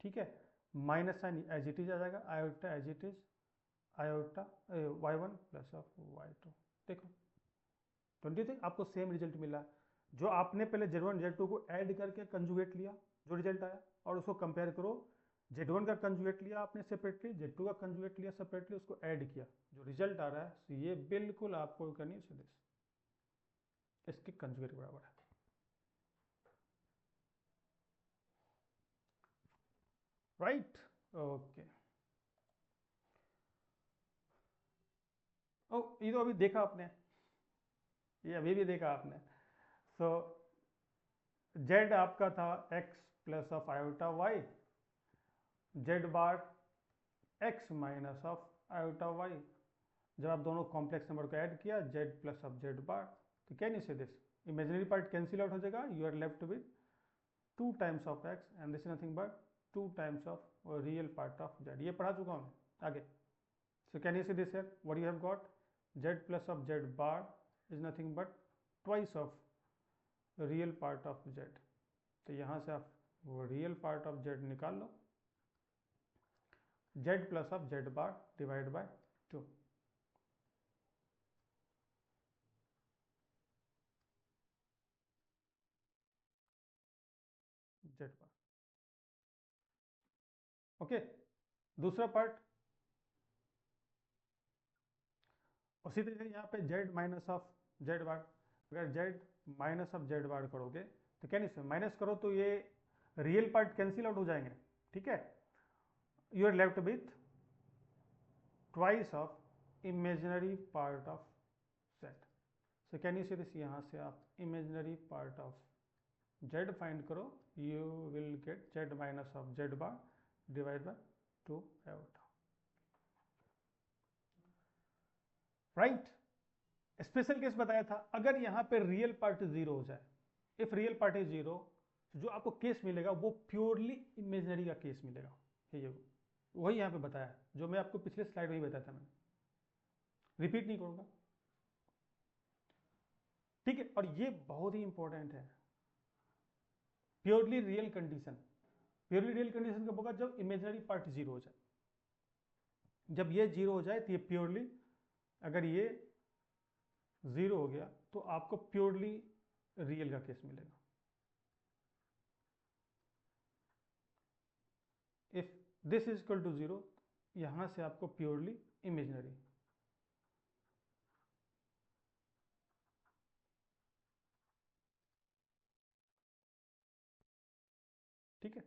ठीक है, minus sign as it is आ जाएगा, iota as it is, iota y1 plus of y2, देखो डोंट यू थिंक आपको सेम रिजल्ट मिला, जो आपने पहले Z1 Z2 को ऐड करके कंजुगेट लिया, जो रिजल्ट आया, और उसको कंपेयर करो, Z1 का कंजुगेट लिया आपने सेपरेटली, Z2 का कंजुगेट लिया सेपरेटली, उसको ऐड किया, जो रिजल्ट आ रहा है, तो ये बिल्कुल आपको करनी है दिस, इसके कंजुगेट बराबर है, राइट, ओके। ओ, ये तो अभी देखा आपने, ये अभी भी देखा आपने, सो z आपका था x plus of iota y, z bar x minus of iota y। जब आप दोनों कॉम्प्लेक्स नंबर को ऐड किया z plus of z bar, तो can you say this imaginary part cancel out हो जाएगा, you are left with 2 times of x and this is nothing but 2 times of real part of z। ये पढ़ा चुका हूँ आगे। So can you say this here what you have got, z plus of z bar is nothing but twice of real part of z। तो यहाँ से आप वो रियल पार्ट ऑफ z निकाल लो, z plus of z bar divide by 2। z bar, okay. दूसरा part उसी तरह से यहाँ पे z माइनस ऑफ z बार, अगर z माइनस ऑफ z बार करोगे तो क्या नहीं, माइनस करो तो ये रियल पार्ट कैंसिल आउट हो जाएंगे, ठीक है। You are left with twice of imaginary part of z। So can you see this, यहाँ से आप imaginary part of z find करो, you will get z minus of z bar divide by 2 iota, right. Special case बताया था, अगर यहाँ पे real part zero हो जाए, if real part is zero, जो आपको केस मिलेगा वो प्योरली इमेजिनरी का केस मिलेगा। ये वही यहाँ पे बताया है, जो मैं आपको पिछले स्लाइड में ही बताया था, मैंने रिपीट नहीं करूंगा, ठीक है। और ये बहुत ही इंपॉर्टेंट है, purely real condition. Purely real condition कब होगा, जब इमेजिनरी पार्ट जीरो हो जाए। जब ये जीरो हो जाए तो ये प्योरली, अगर ये जीरो हो गया तो आपको प्योरली रियल का केस मिलेगा। If this is equal to zero, यहां से आपको प्योरली इमेजिनरी, ठीक है।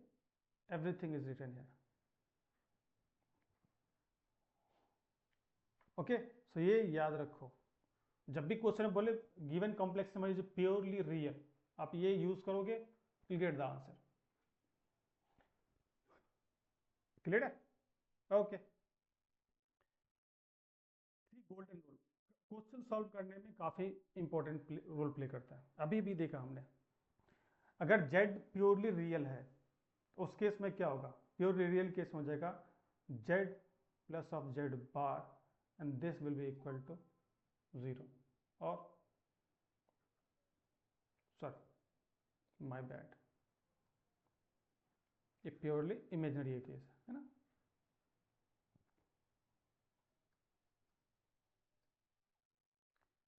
Everything is written here, okay. So ये याद रखो, जब भी क्वेश्चन में बोले given complex number is purely real, आप ये यूज करोगे, you get the answer. Clear है, okay. Golden rule question solve करने में काफी इंपॉर्टेंट रोल प्ले करता है। अभी भी देखा हमने, अगर z प्योरली रियल है उस केस में क्या होगा, प्योरली रियल केस में हो जाएगा z plus of z bar and this will be equal to 0, और सॉरी माय बैड, ये प्योरली इमेजिनरी केस है ना।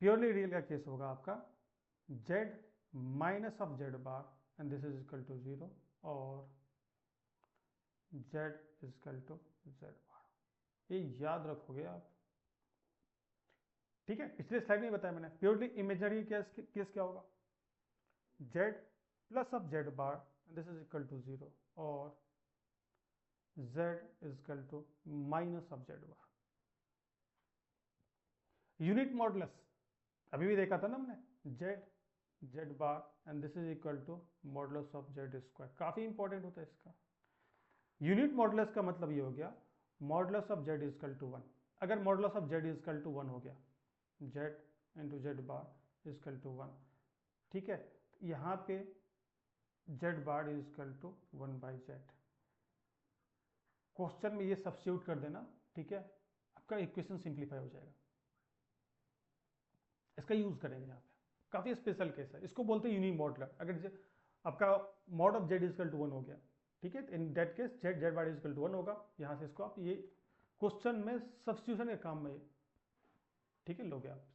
प्योरली रियल का केस होगा आपका z minus of z bar and this is equal to 0, और z is equal to z bar. ये याद रखोगे आप, ठीक है। पिछले स्लाइड में बताया मैंने, प्योरली इमेजिनरी केस क्या होगा, z plus of z bar this is equal to 0, और z is equal to minus of z bar. Unit modulus अभी भी देखा था ना हमने, z bar and this is equal to modulus of z square. काफी इंपॉर्टेंट होता है इसका। यूनिट मॉडुलस का मतलब ये हो गया modulus of z equal to 1। अगर modulus of z equal to 1 हो गया, z into z bar equal to 1, ठीक है। यहाँ पे z bar is equal to 1 by z. Question में ये सब्स्टिट्यूट कर देना, ठीक है, आपका इक्वेशन सिंप्लीफाई हो जाएगा। इसका यूज करेंगे यहाँ पे, काफी स्पेशल केस है, इसको बोलते हैं यूनिट मॉडुलर। अगर आपका mod of z equal to 1 हो गया, ठीक है, in that case z bar equal to 1 होगा। यहाँ से इसको आप ये क्वेश्चन में सब्स्टिट्यूशन के काम में, ठीक है, लोगे आप।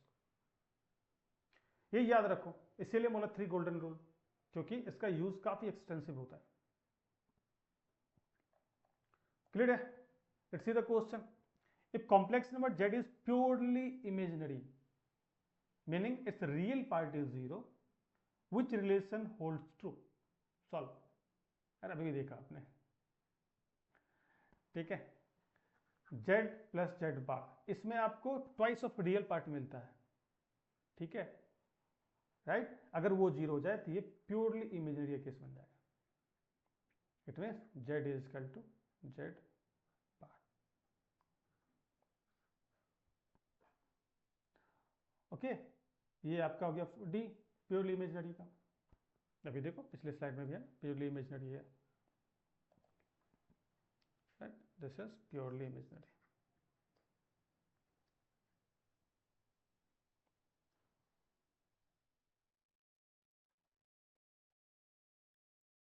ये याद रखो, इसीलिए बोला 3 गोल्डन रूल, क्योंकि इसका यूज काफी एक्सटेंसिव होता है। क्लियर है, let's see the question. If complex number z is purely imaginary, meaning it's real part is 0, which relation holds true. Solve. यार अभी भी देखा आपने, ठीक है। z प्लस z बार, इसमें आपको ट्वाइस ऑफ रियल पार्ट मिलता है, ठीक है। राइट। अगर वो जीरो हो जाए तो ये प्योरली इमेजिनरी केस बन जाएगा। It means z is equal to z bar. Okay, ये आपका हो गया डी, प्योरली इमेजिनरी का। अभी देखो पिछले स्लाइड में भी है प्योरली इमेजिनरी है, right, this is purely imaginary.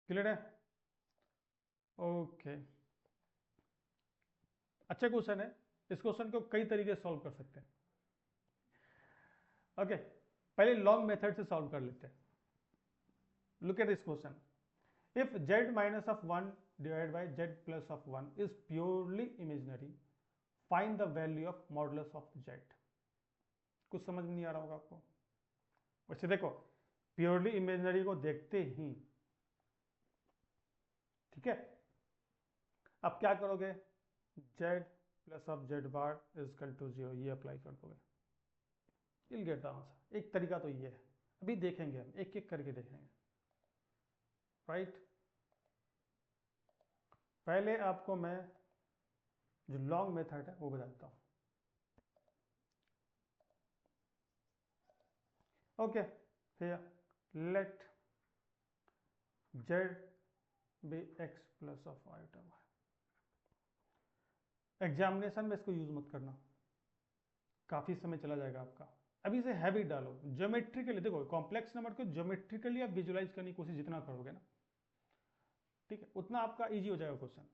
Clear है? ओके, अच्छा क्वेश्चन है। इस क्वेश्चन को कई तरीके से सॉल्व कर सकते हैं। ओके, पहले लॉन्ग मेथड से सॉल्व कर लेते हैं। Look at this question, if z minus of 1 divided by z plus of 1 is purely imaginary, find the value of modulus of z। कुछ समझ में नहीं आ रहा होगा आपको। वैसे देखो, प्योरली इमेजिनरी को देखते ही, ठीक है, अब क्या करोगे, z plus of z bar is equal to 0, ये अप्लाई कर दोगे, विल गेट द आंसर। एक तरीका तो ये है, अभी देखेंगे हम एक एक करके देखेंगे, राइट। पहले आपको मैं जो लॉन्ग मेथड है वो बताता हूँ। Okay, here let z be x plus of iota y। Examination में इसको यूज मत करना, काफी समय चला जाएगा आपका। अभी से हैबिट डालो ज्योमेट्रिकली। देखो कॉम्प्लेक्स नंबर को ज्योमेट्रिकली आप विजुलाइज करने की कोशिश जितना करोगे ना, ठीक है, उतना आपका इजी हो जाएगा क्वेश्चन।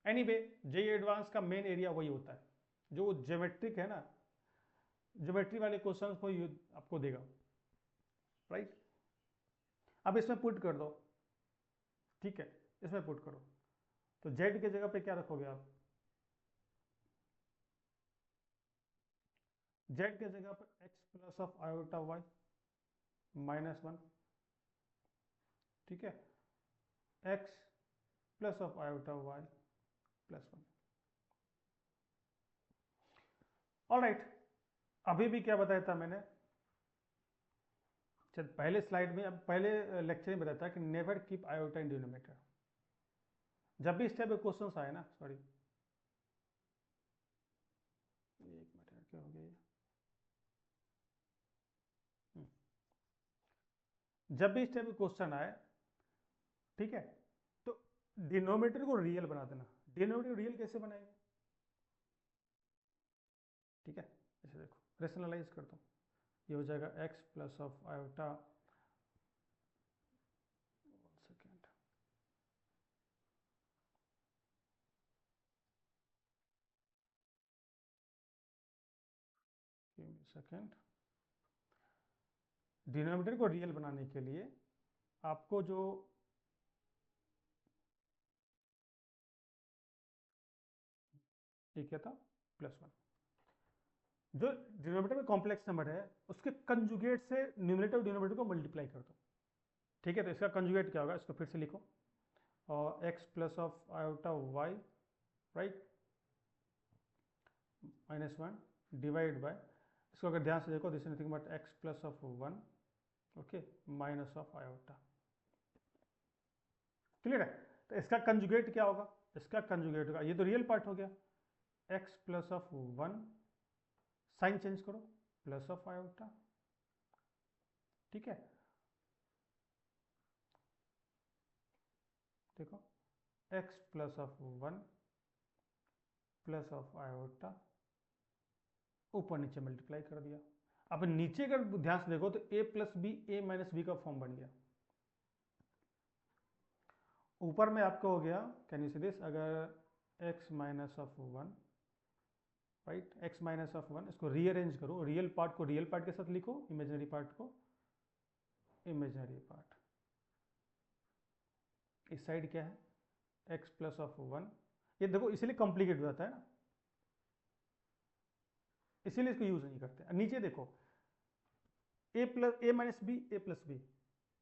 एनीवे, जेईई एडवांस का मेन एरिया वही होता है, जो ज्योमेट्रिक है ना, ज्योमेट्री वाले क्वेश्चन को आपको देगा, राइट। अब इसमें पुट कर दो, ठीक है, इसमें पुट करो। तो जेड की जगह पे क्या रखोगे आप, जेड की जगह पर x plus of iota y minus 1, ठीक है, x plus of iota y plus 1। Alright, अभी भी क्या बताया था मैंने, चल पहले स्लाइड में, अब पहले लेक्चर में बताया था कि never keep iota in denominator. जब भी इस टाइप के क्वेश्चन आए ना, सॉरी एक मिनट क्या हो गया, जब भी इस टाइप के क्वेश्चन आए, ठीक है, तो डिनोमिनेटर को रियल बना देना। डिनोमिनेटर को रियल कैसे बनाएंगे, ठीक है, ऐसे देखो, रेशनलाइज कर दो, ये हो जाएगा x plus of iota, second, second. Denominator को रियल बनाने के लिए आपको जो ये क्या था, प्लस 1, जो डिनोमिनेटर में कॉम्प्लेक्स नंबर है उसके कंजुगेट से न्यूमरेटर और डिनोमिनेटर को मल्टीप्लाई कर दो, ठीक है। तो इसका कंजुगेट क्या होगा, इसको फिर से लिखो, और x plus of iota y, right, minus 1 divide by, इसको अगर ध्यान से देखो, this is nothing but x plus of 1, okay, minus of iota. Clear है? तो इसका कंजुगेट क्या होगा, इसका कंजुगेट होगा, ये तो रियल पार्ट हो गया, x plus of 1, sign change करो, प्लस ऑफ आयोटा, ठीक है, देखो x plus of 1 plus of iota, ऊपर नीचे मल्टीप्लाई कर दिया। अब नीचे अगर ध्यान से देखो तो a plus B, A minus b का फॉर्म बन गया। ऊपर में आपका हो गया, कैन यू सी दिस, अगर x minus of 1, right, x minus of 1, इसको रीअरेंज करो, रियल पार्ट को रियल पार्ट के साथ लिखो, इमेजिनरी पार्ट को इमेजिनरी पार्ट। इस साइड क्या है, x प्लस ऑफ 1, ये देखो इसलिए कॉम्प्लिकेट हो जाता है ना, इसीलिए इसको यूज नहीं करते। नीचे देखो, A plus A minus B, A plus B,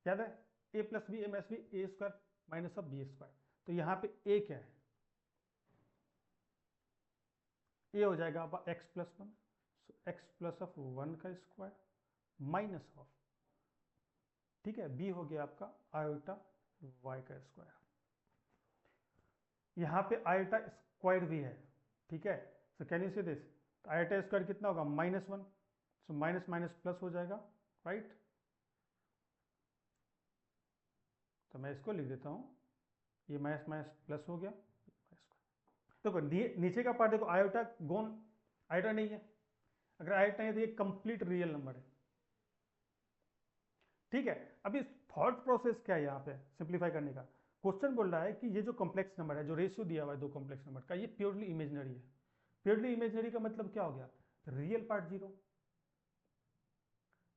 याद है, A plus B, A minus B, A square minus of B square. तो यहाँ पे ए क्या है, ए हो जाएगा आपका x plus 1, x plus of 1 का स्क्वायर माइनस ऑफ ठीक है, b हो गया आपका आयोटा y का स्क्वायर। यहाँ पे आयोटा स्क्वायर भी है, ठीक है, so can you see this, iota square कितना होगा -1, सो माइनस माइनस प्लस हो जाएगा, राइट। तो मैं इसको लिख देता हूँ, ये माइनस माइनस प्लस हो गया। देखो नीचे का पार्ट देखो, आयोटा गोन, आयोटा नहीं है, अगर आयोटा नहीं है तो ये कंप्लीट रियल नंबर है, ठीक है। अभी थॉट प्रोसेस क्या है यहाँ पे सिंप्लीफाई करने का, क्वेश्चन बोल रहा है कि ये जो कॉम्प्लेक्स नंबर है, जो रेशियो दिया हुआ है दो कॉम्प्लेक्स नंबर का, ये प्योरली इमेजिनरी है। प्योरली इमेजिनरी का मतलब क्या हो गया, रियल पार्ट 0,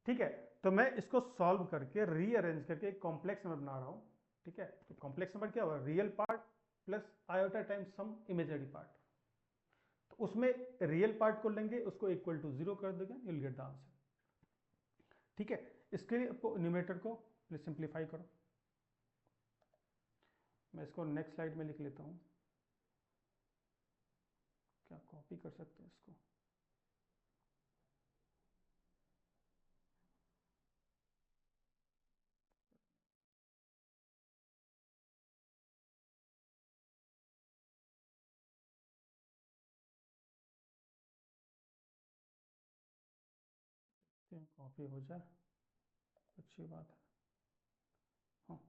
ठीक है। तो मैं इसको सॉल्व करके रीअरेंज करके एक कॉम्प्लेक्स नंबर बना रहा हूँ, ठीक है। तो कॉम्प्लेक्स नंबर क्या होगा, real part plus iota times some imaginary part. तो उसमें रियल पार्ट को लेंगे, उसको इक्वल टू 0 कर देंगे, you will get the answer, ठीक है। इसके लिए आपको न्यूमरेटर को प्लीज सिंप्लीफाई करो। मैं इसको नेक्स्ट स्लाइड में लिख लेता हूँ, क्या कॉपी कर सकते हैं इसको, कॉपी हो जाए अच्छी बात है। हाँ,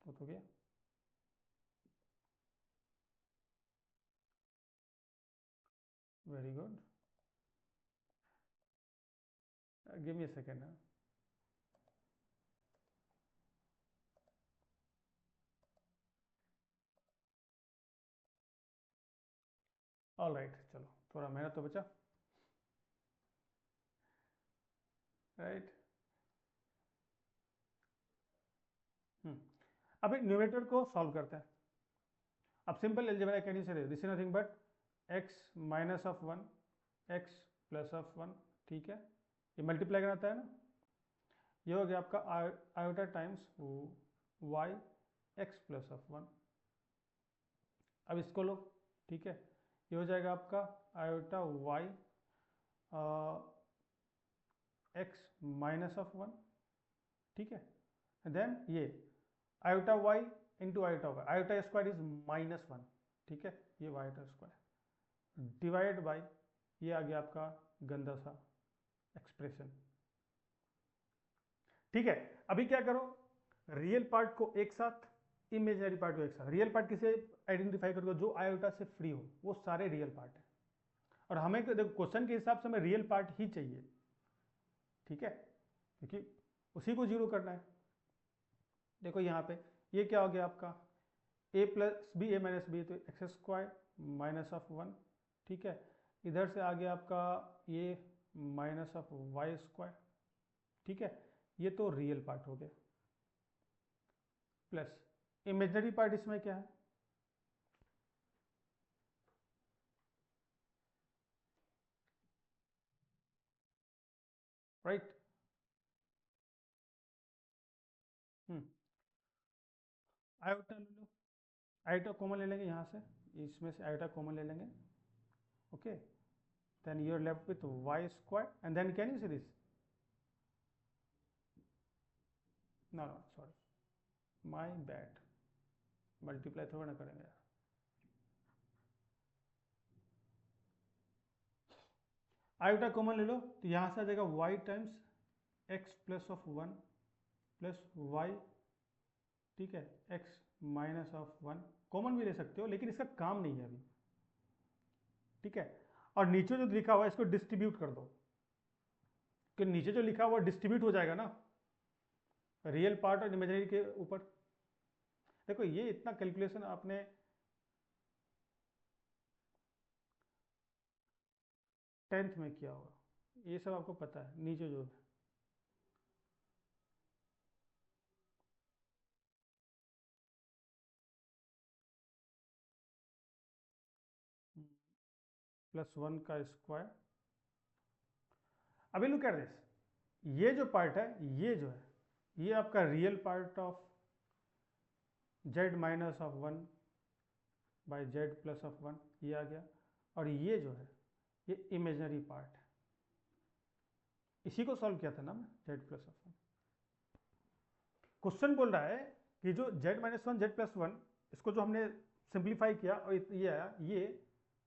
तो गया। Very good, give me a second. All right, चलो थोड़ा मेहनत तो बचा, राइट। अभी न्यूमरेटर को सॉल्व करते हैं। अब simple algebra can you say this is nothing but x minus of 1 x plus of 1, ठीक है, ये मल्टीप्लाई कराता है ना, ये हो गया आपका iota times y x plus of 1। अब इसको लो, ठीक है, ये हो जाएगा आपका iota y x minus of 1, ठीक है, देन ये iota y into iota y, iota square is -1, ठीक है, ये आयोटा स्क्वायर डिवाइड बाई, ये आ गया आपका गंदा सा एक्सप्रेशन, ठीक है। अभी क्या करो, रियल पार्ट को एक साथ, इमेजिनरी पार्ट को एक साथ। रियल पार्ट किसे आइडेंटिफाई करोगे, जो आयोटा से फ्री हो, वो सारे रियल पार्ट है। और हमें देखो क्वेश्चन के हिसाब से हमें रियल पार्ट ही चाहिए, ठीक है, क्योंकि उसी को 0 करना है। देखो यहाँ पे ये क्या हो गया आपका a plus B, A minus b, तो एक्स स्क्वायर माइनस ऑफ 1, ठीक है। इधर से आ गया आपका ये माइनस ऑफ वाई स्क्वायर, ठीक है, ये तो रियल पार्ट हो गया, प्लस इमेजिनरी पार्ट इसमें क्या है, राइट। आयोटा ले लो, आयोटा कॉमन ले लेंगे यहाँ से, इसमें से आयोटा कॉमन ले लेंगे, okay, then you are left with y square and then can you see this, no no sorry my bad, multiply थोड़ा ना करेंगे यार। आयोटा कॉमन ले लो, तो यहाँ से आ जाएगा y times x plus of 1 plus y, ठीक है, x माइनस ऑफ 1, कॉमन भी ले सकते हो लेकिन इसका काम नहीं है अभी, ठीक है। और नीचे जो लिखा हुआ है इसको डिस्ट्रीब्यूट कर दो, कि नीचे जो लिखा हुआ डिस्ट्रीब्यूट हो जाएगा ना रियल पार्ट और इमेजिनरी के ऊपर। देखो ये इतना कैलकुलेशन आपने 10th में किया होगा, ये सब आपको पता है, नीचे जो है +1 का स्क्वायर। अभी लुक एट दिस, ये जो पार्ट है, ये जो है, ये आपका real part of z minus of 1 by z plus of 1, ये आ गया, और ये जो है ये इमेजिनरी पार्ट है, इसी को सॉल्व किया था ना मैं, z प्लस ऑफ 1, क्वेश्चन बोल रहा है कि जो z-1 z+1 इसको जो हमने सिंप्लीफाई किया और ये आया, ये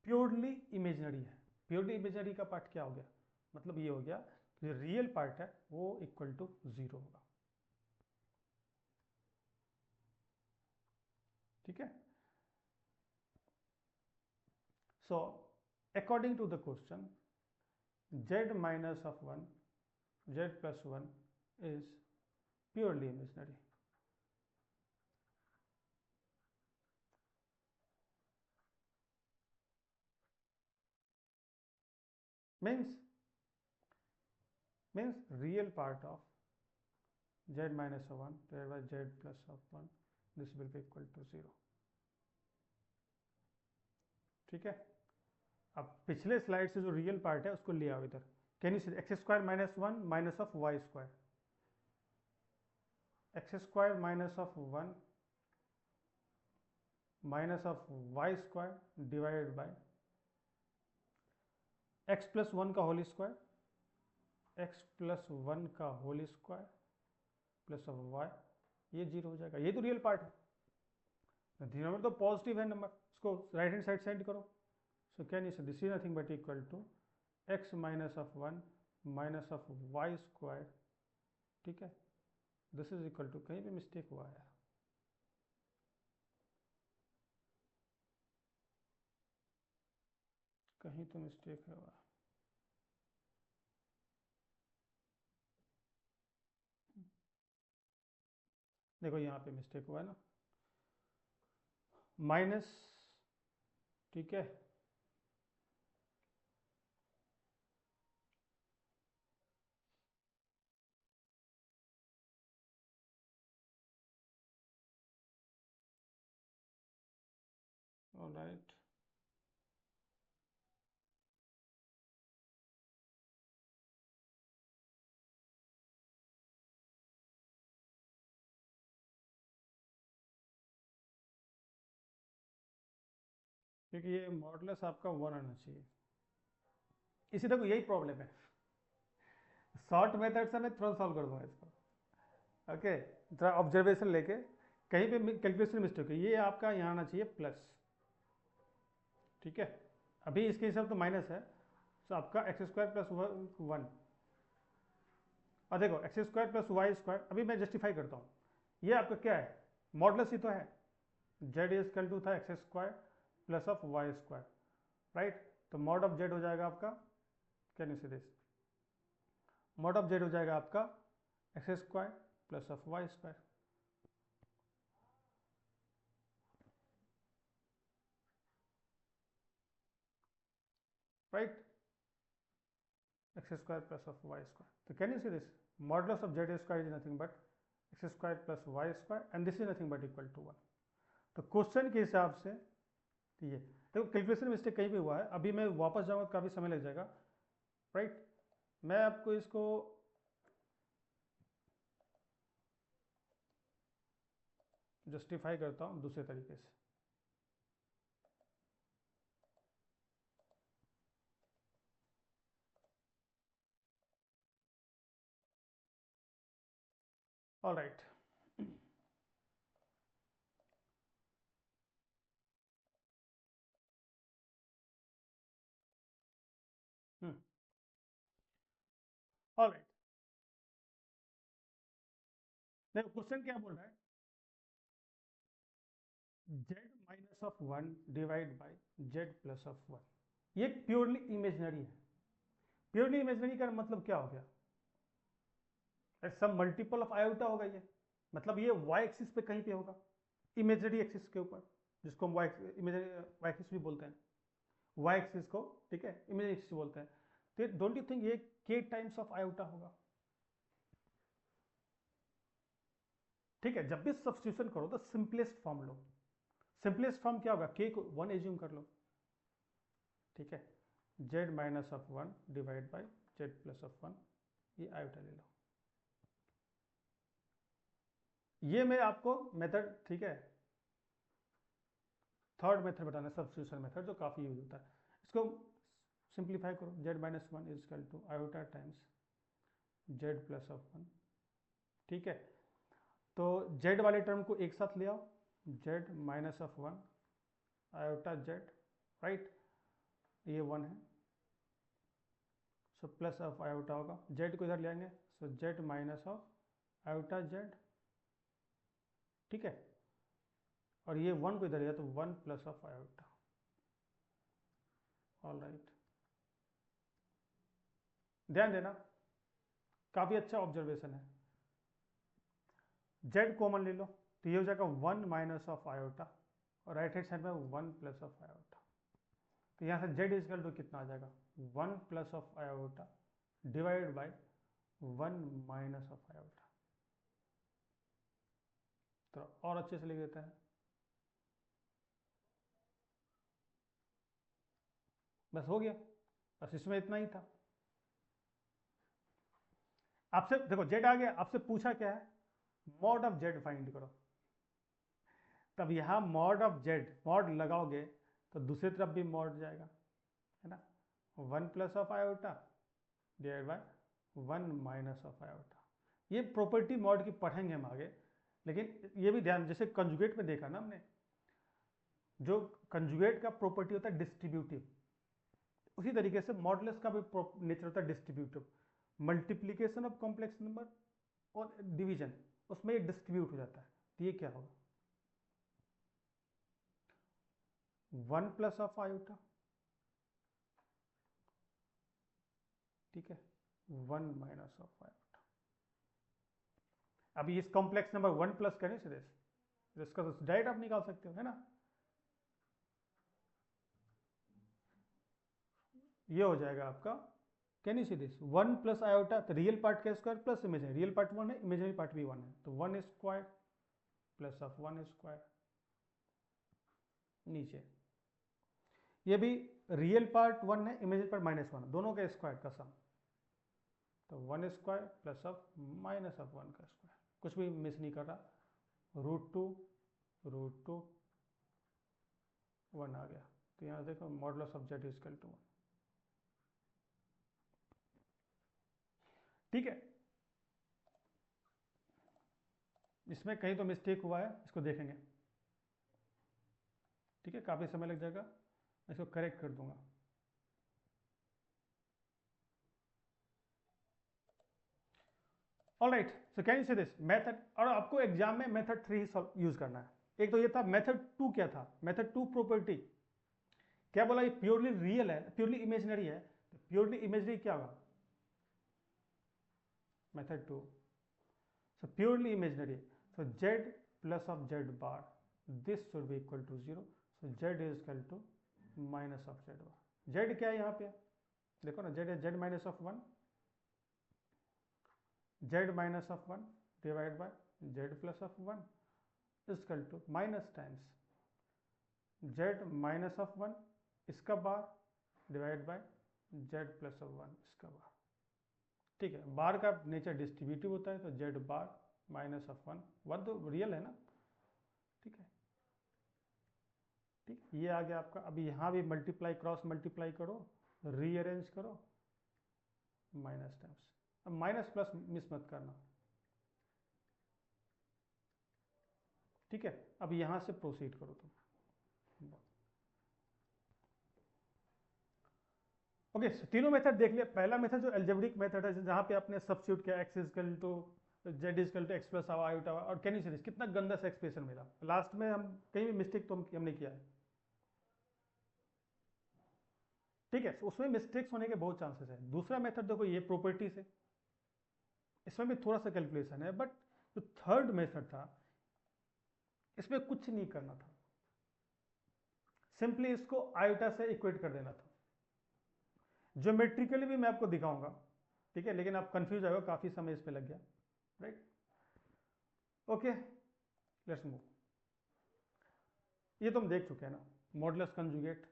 प्योरली इमेजिनरी है। प्योरली इमेजिनरी का पार्ट क्या हो गया, मतलब ये हो गया कि रियल पार्ट है वो इक्वल टू 0 होगा। ठीक है, so according to the question z-1 z+1 is purely imaginary. means real part of z-1 divided by z+1, this will be equal to 0. ठीक है, अब पिछले स्लाइड से जो रियल पार्ट है उसको ले आओ इधर। Can you see x square minus 1 minus of y square, x square minus of 1 minus of y square divided by x plus 1 का होल स्क्वायर, x प्लस 1 का whole square plus of y, ये 0 हो जाएगा। ये तो real part है, denominator तो positive है नंबर, इसको राइट हैंड साइड सेंड करो। So can you say this is nothing but equal to x minus of 1 minus of y square, ठीक है, this is equal to, कहीं भी मिस्टेक हुआ है, कहीं तो मिस्टेक हुआ। देखो यहाँ पे मिस्टेक हुआ है ना, माइनस, ठीक है, ऑलराइट, क्योंकि ये मॉडुलस आपका 1 आना चाहिए। इसी देखो यही प्रॉब्लम है, शॉर्ट मेथड से मैं तुरंत सॉल्व कर दूंगा इसको। ओके, थोड़ा ऑब्जर्वेशन लेके, कहीं पे कैलकुलेशन मिस्टेक है, ये आपका यहाँ आना चाहिए प्लस, ठीक है, अभी इसके हिसाब तो माइनस है, तो आपका एक्स स्क्वायर प्लस 1, और देखो x square plus Y square, अभी मैं जस्टिफाई करता हूँ, ये आपका क्या है, मॉडुलस ही तो है, जेड इक्वल टू था X square plus of Y square, right, तो मॉड ऑफ जेड हो जाएगा आपका, can you see this, mod of Z हो जाएगा आपका X square plus of Y square, right, X square plus of Y square, तो can you see this, modulus of Z square is nothing but X square plus Y square and this is nothing but equal to 1। तो question के हिसाब से ये देखो calculation mistake कहीं भी हुआ है, अभी मैं वापस जाऊंगा काफ़ी समय लग जाएगा, राइट, मैं आपको इसको जस्टिफाई करता हूं दूसरे तरीके से। ऑल राइट, ऑल राइट, देखो क्वेश्चन क्या बोल रहा है, z minus of 1 divide by z plus of 1, ये प्योरली इमेजिनरी है। प्योरली इमेजिनरी का मतलब क्या हो गया, सब मल्टीपल ऑफ आयोटा होगा ये, मतलब ये वाई एक्सिस पे कहीं पे होगा, इमेजिनरी एक्सिस के ऊपर, जिसको हम वाई एक्सिस भी बोलते हैं, वाई एक्सिस को, ठीक है, इमेजिनरी एक्सिस बोलते हैं। तो डोंट यू थिंक ये k टाइम्स ऑफ आयोटा होगा, ठीक है, जब भी सब्स्टिट्यूशन करो तो सिंपलेस्ट फॉर्म लो, सिंपलेस्ट फॉर्म क्या होगा, k को 1 एज्यूम कर लो, ठीक है, z minus of 1 divide by z plus of 1, ये आयोटा ले लो, ये मैं आपको मेथड, ठीक है, थर्ड मेथड बताना, सब्स्टिट्यूशन मेथड, जो काफ़ी यूज होता है, इसको सिंप्लीफाई करो, z minus 1 is equal to iota times z plus of 1, ठीक है, तो z वाले टर्म को एक साथ ले आओ, z minus of 1 iota z, right, ये 1 है, सो प्लस ऑफ आयोटा होगा, z को इधर ले आएंगे, सो z minus of iota z, ठीक है, और ये 1 को इधर ले तो 1 plus of iota, all right. ध्यान देना, काफी अच्छा ऑब्जर्वेशन है। z कॉमन ले लो तो ये हो जाएगा 1 माइनस ऑफ आयोटा, और राइट हैंड साइड में 1 प्लस ऑफ आयोटा, तो यहाँ से z इजकल टू कितना आ जाएगा 1 plus of iota divide by 1 minus of iota. तो और अच्छे से लिख देते हैं, बस हो गया, बस इसमें इतना ही था। आपसे देखो z आ गया, आपसे पूछा क्या है, मॉड ऑफ z फाइंड करो, तब यहां मॉड ऑफ z, मॉड लगाओगे तो दूसरी तरफ भी मॉड जाएगा, है ना, 1 plus of iota divide by 1 minus of iota. ये प्रॉपर्टी मॉड की पढ़ेंगे हम आगे, लेकिन ये भी ध्यान, जैसे कंजुगेट में देखा ना हमने, जो कंजुगेट का प्रॉपर्टी होता है डिस्ट्रीब्यूटिव, उसी तरीके से मॉडुलस का भी नेचर होता है distributive. Multiplication of complex number और डिवीजन, उसमें ये डिस्ट्रीब्यूट हो जाता है, तो ये क्या होगा 1 प्लस ऑफ आयोटा, ठीक है, 1 माइनस ऑफ आयोटा। अभी इस कॉम्प्लेक्स नंबर 1 प्लस करें सीधे, इसका तो डायरेक्ट आप निकाल सकते हो, है ना, ये हो जाएगा आपका, can you see this 1 plus iota, तो रियल पार्ट का square plus imaginary, real part 1 है, इमेजिनरी पार्ट भी 1 है, तो 1 स्क्वायर प्लस ऑफ 1 स्क्वायर, नीचे ये भी रियल पार्ट 1 है, इमेजिनरी पार्ट -1, दोनों का स्क्वायर का सम, तो 1 square plus of minus of 1 का स्क्वायर, कुछ भी मिस नहीं कर रहा, √2 1 आ गया, तो यहाँ देखो modulus of z equal to 1, ठीक है। इसमें कहीं तो मिस्टेक हुआ है, इसको देखेंगे, ठीक है, काफी समय लग जाएगा, मैं इसको करेक्ट कर दूंगा। Alright, so can you say this method, और आपको एग्जाम में मेथड 3 ही यूज करना है। एक तो ये था, मेथड 2 क्या था, मेथड 2 प्रॉपर्टी क्या बोला, ये प्योरली रियल है, प्योरली इमेजिनरी है, तो प्योरली इमेजिनरी क्या होगा method 2, so purely imaginary, so z plus of z bar, this should be equal to 0, so z is equal to minus of z bar, z क्या है यहाँ पे, देखो ना, z है z minus of 1, z minus of 1 divided by z plus of 1 is equal to minus times z minus of 1 इसका bar divide by z plus of 1 इसका बार, ठीक है, बार का नेचर डिस्ट्रीब्यूटिव होता है, तो z बार माइनस ऑफ 1 तो real है ना, ठीक है, ठीक, ये आ गया आपका। अभी यहाँ भी मल्टीप्लाई क्रॉस मल्टीप्लाई करो, रीअरेंज करो, माइनस टाइम्स, अब माइनस प्लस मिस मत करना, ठीक है। अब यहाँ से प्रोसीड करो तुम, ओके, तीनों मेथड देख लिया। पहला मेथड जो एल्जेब्रिक मेथड है, जहां पे आपने सब्स्टिट्यूट किया x equal to z equal to x plus iota, और कैन यू सी दिस, कितना गंदा सा एक्सप्रेशन मिला लास्ट में, हम कहीं भी मिस्टेक तो हमने किया है, ठीक है, उसमें मिस्टेक्स होने के बहुत चांसेस है। दूसरा मेथड देखो, ये प्रॉपर्टी से, इसमें भी थोड़ा सा कैलकुलेशन है, बट जो थर्ड मेथड था इसमें कुछ नहीं करना था, सिंपली इसको आयोटा से इक्वेट कर देना था। ज्योमेट्रिकली भी मैं आपको दिखाऊंगा, ठीक है, लेकिन आप कंफ्यूज आएगा, काफी समय इस पे लग गया, राइट, ओके, लेट्स मूव। ये तुम देख चुके हैं ना, मॉडुलस कंजुगेट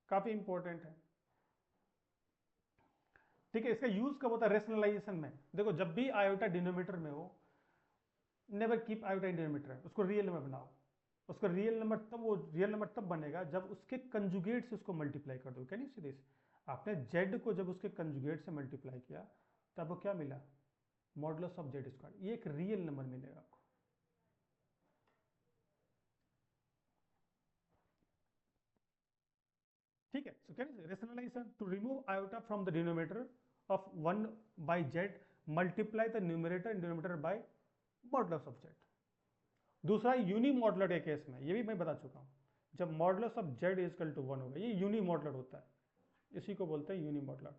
काफी इंपॉर्टेंट है, ठीक है। इसका यूज कब होता है रेशनलाइजेशन में, देखो जब भी आयोटा डिनोमिनेटर में हो, never keep iota in denominator, उसको रियल नंबर बनाओ, उसका रियल नंबर तब, वो रियल नंबर तब बनेगा जब उसके कंजुगेट से उसको मल्टीप्लाई कर दो। कैन यू सी दिस, आपने z को जब उसके कंजुगेट से मल्टीप्लाई किया तब वो क्या मिला मॉडुलस ऑफ जेड स्क्वायर, ये एक रियल नंबर मिलेगा आपको। ठीक है, so can rationalisation to remove iota from the denominator of 1 by z, multiply the numerator and denominator by modulus of z. दूसरा यूनी मॉडुलर के केस में, ये भी मैं बता चुका हूं, जब modulus of z is equal to 1 होगा, ये यूनी मॉडुलर होता है, इसी को बोलते हैं यूनी मॉडुलर।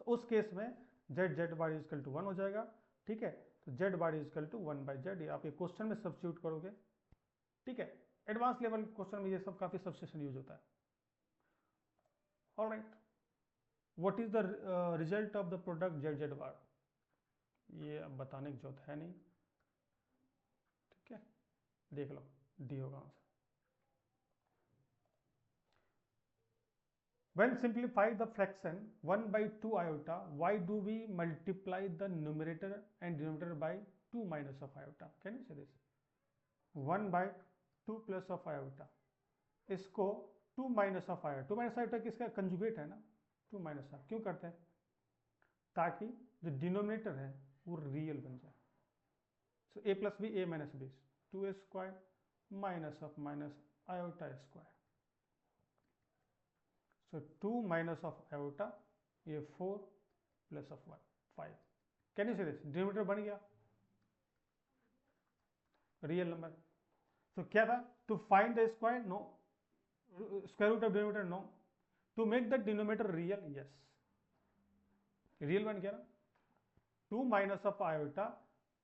उस केस में z Z bar is equal to 1 हो जाएगा। ठीक है, तो z bar is equal to 1 by z, आप ये क्वेश्चन में सब्स्टिट्यूट करोगे। ठीक है, एडवांस लेवल क्वेश्चन में ये सब काफी सब्स्टिट्यूशन यूज होता है। Alright, what is the result of the product Z Z bar, ये अब बताने की जरूरत है नहीं। ठीक है, देख लो, डी होगा answer. When simplify the fraction 1 by 2 iota, why do we multiply the numerator and denominator by 2 minus of iota? Can you say this? 1 by 2 plus of iota, इसको 2 minus of iota, 2 minus iota किसका conjugate है ना, 2 minus of, क्यों करते हैं? ताकि जो denominator है वो रियल बन जाए। सो a plus b, a minus b, 2a square minus of minus iota square। So 2 minus of iota, ये 4 plus of 1, 5। Can you see this? Denominator बन गया रियल नंबर। So क्या था? To find the square, no. Square root of denominator, no. To make the denominator real, yes. Real बन गया ना। 2 minus of iota,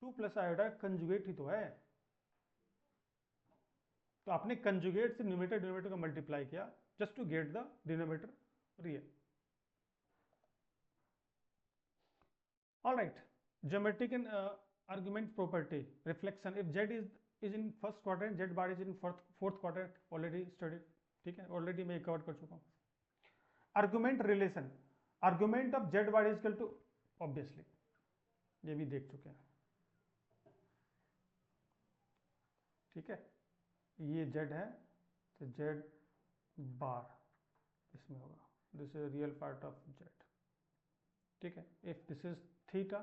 2 plus iota conjugate ही तो है, तो आपने कंजुगेट से न्यूमरेटर डिनोमिनेटर का मल्टीप्लाई किया just to get the denominator real. All right, geometric and argument property reflection, if z is in first quadrant, z bar is in fourth quadrant, already studied। ठीक है, already मैं cover कर चुका हूँ। Argument relation, argument of z bar is equal to, obviously ये भी देख चुके हैं। ठीक है, ये z है तो z बार इसमें होगा, this is real part of Z. ठीक है, if this is theta,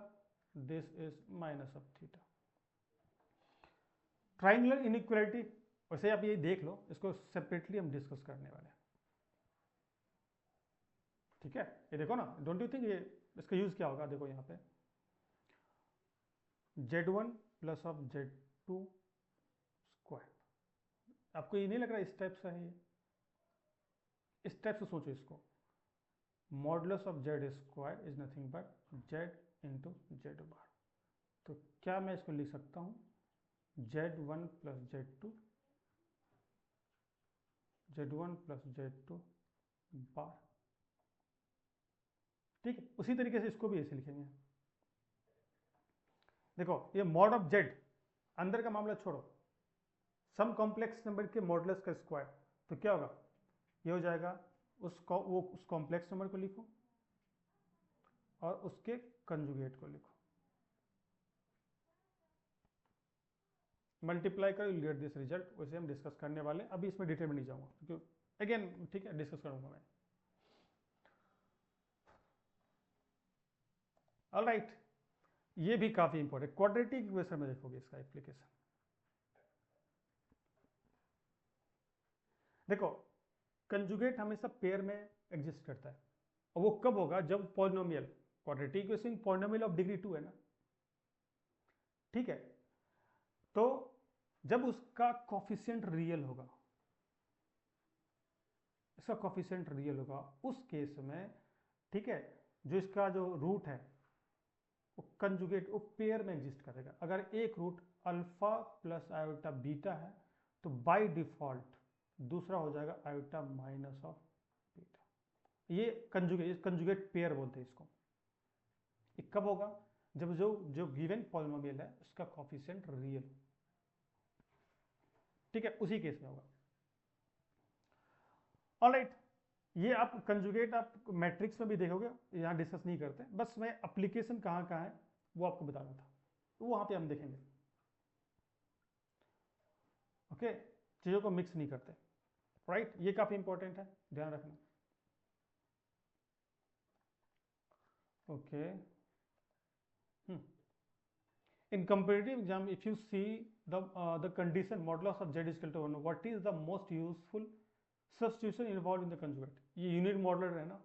this is minus of theta. Triangular inequality, वैसे आप ये देख लो, इसको सेपरेटली हम डिस्कस करने वाले हैं। ठीक है, ये देखो ना, डोंट यू थिंक ये इसका यूज क्या होगा? देखो यहाँ पे z1 plus of z2 square, आपको ये नहीं लग रहा इस टाइप से है? ये इस टाइप से सोचो इसको, modulus of Z square is nothing but Z into Z bar. तो क्या मैं इसको लिख सकता हूँ z1 plus z2, z1 plus z2 बार। ठीक है, उसी तरीके से इसको भी ऐसे लिखेंगे। देखो, ये मॉड ऑफ जेड, अंदर का मामला छोड़ो, सम कॉम्प्लेक्स नंबर के मॉडुलस का स्क्वायर, तो क्या होगा? ये हो जाएगा उस कॉम्प्लेक्स नंबर को लिखो और उसके कंजुगेट को लिखो, मल्टीप्लाई करो, यू गेट दिस रिजल्ट। वैसे हम डिस्कस करने वाले, अभी इसमें डिटेल में नहीं जाऊंगा क्योंकि अगेन ठीक है डिस्कस करूंगा मैं। ऑलराइट, ये भी काफी इंपॉर्टेंट, क्वाड्रेटिक इक्वेशन में देखोगे इसका एप्लीकेशन। देखो, कंजुगेट हमेशा पेयर में एग्जिस्ट करता है, और वो कब होगा? जब polynomial, quadratic equation polynomial of degree 2 है ना। ठीक है, तो जब उसका कोफिशिएंट रियल होगा, इसका कोफिशिएंट रियल होगा, उस केस में ठीक है, जो इसका जो रूट है वो कंजुगेट, वो पेयर में एग्जिस्ट करेगा। अगर एक root alpha plus iota beta है तो बाय डिफॉल्ट दूसरा हो जाएगा आयोटा माइनस ऑफ बीटा। ये कंजुगेट पेयर बोलते हैं इसको। ये कब होगा? जब जो गिवन पॉलिनोमियल है उसका कोफिशिएंट रियल। ठीक है, उसी केस में होगा। ऑलराइट, ये आप कंजुगेट आप मैट्रिक्स में भी देखोगे, यहां डिस्कस नहीं करते, बस मैं एप्लीकेशन कहां कहां है वो आपको बताना था, तो वहां पे हम देखेंगे। ओके, चीजों को मिक्स नहीं करते। राइट, ये काफी इंपॉर्टेंट है, ध्यान रखना। Okay, In competitive exam, if you see the condition modulus of z is equal to 1, what is the most useful substitution involved in the conjugate? ये unit modular है ना,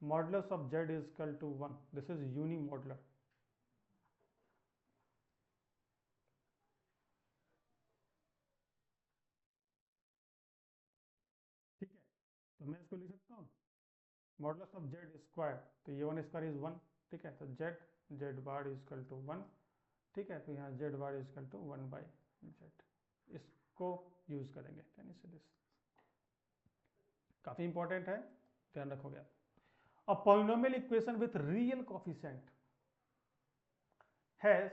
modulus of z is equal to 1, this is unimodular. ठीक है, तो मैं इसको लिख सकता हूँ मॉडुलस ऑफ जेड स्क्वायर, तो ये 1 स्क्वायर इज 1, ठीक है, तो z bar is equal to 1, ठीक है, तो यहाँ z bar is equal to 1 by z, इसको यूज करेंगे। Can you see this? काफी इंपॉर्टेंट है, ध्यान रखोगे आप। A polynomial equation with real coefficient has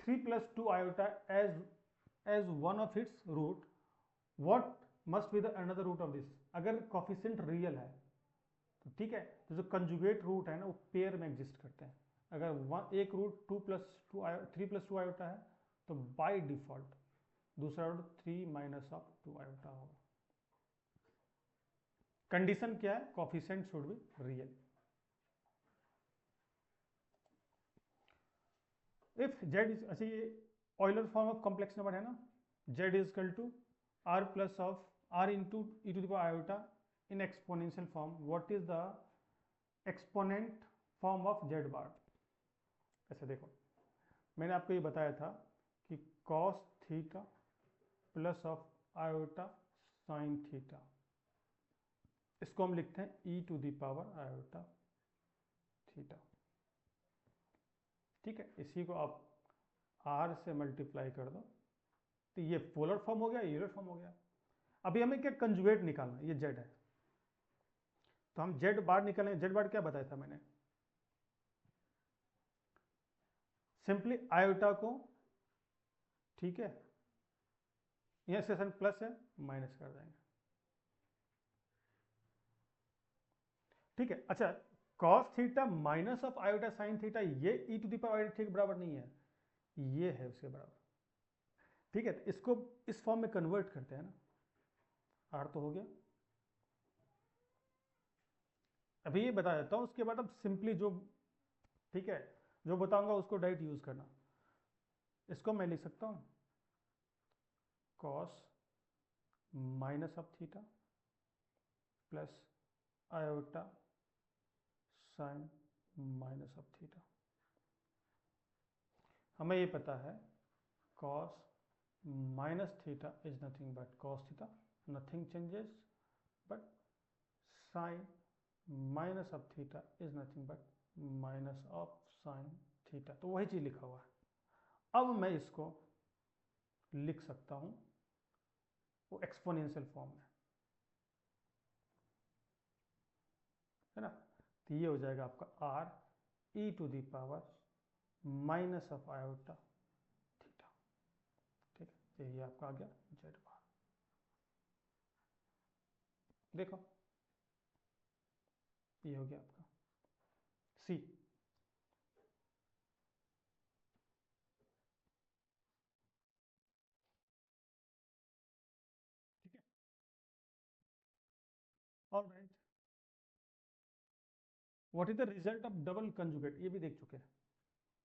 3 plus 2 iota as one of its root, what must be the another root of this? अगर coefficient real है तो ठीक है, तो जो कंजुगेट रूट है ना वो पेयर में एग्जिस्ट करते हैं। अगर एक रूट 3 plus 2 आयोटा है तो बाय डिफॉल्ट दूसरा रूट 3 minus of 2 आयोटा होगा। कंडीशन क्या है? Coefficient should be real. If z is, अच्छा ये Euler form of complex number है ना, z is equal to r plus of r into e to the power iota in exponential form, what is the exponent form of z bar? ऐसे देखो, मैंने आपको ये बताया था कि cos theta plus of iota sine theta, इसको हम लिखते हैं e to the power iota theta, ठीक है। इसी को आप r से मल्टीप्लाई कर दो तो ये पोलर फॉर्म हो गया, यूलर फॉर्म हो गया। अभी हमें क्या कंजुगेट निकालना, ये z है तो हम जेड बार निकालेंगे। जेड बार क्या बताया था मैंने? सिंपली आयोटा को, ठीक है, यह सेशन प्लस है माइनस कर देंगे, ठीक है। अच्छा, cos theta minus of iota sine theta, ये ई टू द पावर ठीक बराबर नहीं है, ये है उसके बराबर, ठीक है। तो इसको इस फॉर्म में कन्वर्ट करते हैं ना, आर तो हो गया। अभी ये बता देता हूँ, उसके बाद अब सिंपली जो, ठीक है, जो बताऊंगा उसको डायरेक्ट यूज करना। इसको मैं लिख सकता हूँ cos minus of theta plus iota sine minus of theta. हमें ये पता है cos minus theta is nothing but cos theta, nothing changes, but sine minus of theta is nothing but minus of sine theta, तो वही चीज लिखा हुआ है। अब मैं इसको लिख सकता हूं वो एक्सपोनेंशियल फॉर्म में, है ना, तो ये हो जाएगा आपका r e to the power minus of iota theta, ठीक है, यही आपका आ गया जेड बार। देखो ये हो गया आपका सी। ठीक है, alright. What is the result of double conjugate, ये भी देख चुके हैं।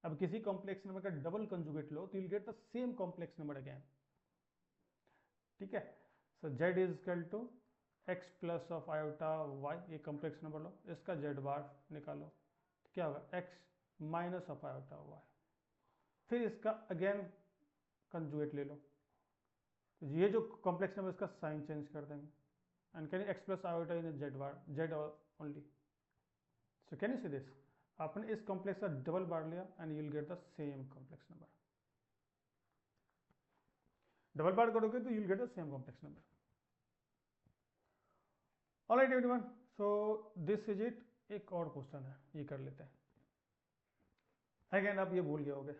अब किसी कॉम्प्लेक्स नंबर का डबल कंजुगेट लो तो you will get the same complex number again, ठीक है। So Z is equal to x plus of iota Y, ये कॉम्प्लेक्स नंबर लो, इसका जेड बार निकालो तो क्या होगा X minus of iota Y, फिर इसका अगेन कंजुगेट ले लो, तो ये जो कॉम्प्लेक्स नंबर इसका साइन चेंज कर देंगे, and can X plus iota in Z bar, Z only. So can you see this? आपने इस कॉम्प्लेक्स का डबल बार लिया and you will get the same complex number. Double bar करोगे तो you will get the same complex number. Alright everyone, so this is it. एक और question है, ये कर लेते हैं। अगेन आप ये भूल गए होगे,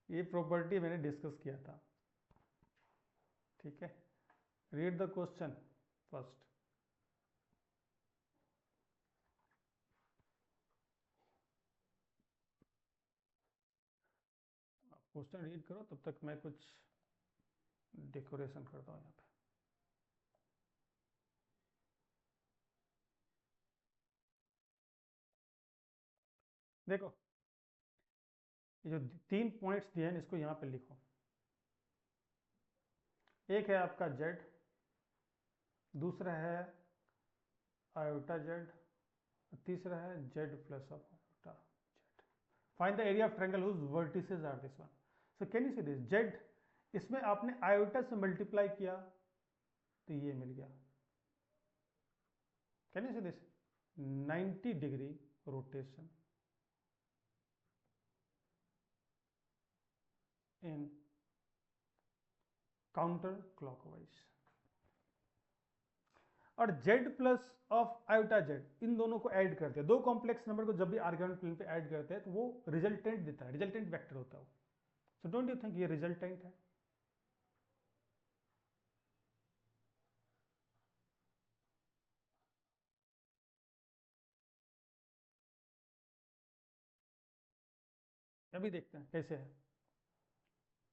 ये प्रॉपर्टी मैंने डिस्कस किया था, ठीक है। Read the question first. Question read करो, तब तक मैं कुछ डेकोरेशन करता हूँ यहाँ पे। देखो, ये जो 3 पॉइंट्स दिए हैं इसको यहाँ पे लिखो। एक है आपका z, दूसरा है आयोटा z, तीसरा है z plus of iota z। Find the area of triangle whose vertices are this one. So can you see this z, इसमें आपने आयोटा से मल्टीप्लाई किया तो ये मिल गया। Can you see this 90 degree rotation in counter clockwise. और z plus of iota z, इन दोनों को ऐड करते हैं, दो कॉम्प्लेक्स नंबर को जब भी आर्ग्युमेंट प्लेन पे ऐड करते हैं तो वो रिजल्टेंट देता है, रिजल्टेंट वेक्टर होता है वो। सो डोंट यू थिंक ये रिजल्टेंट है? अभी देखते हैं कैसे है।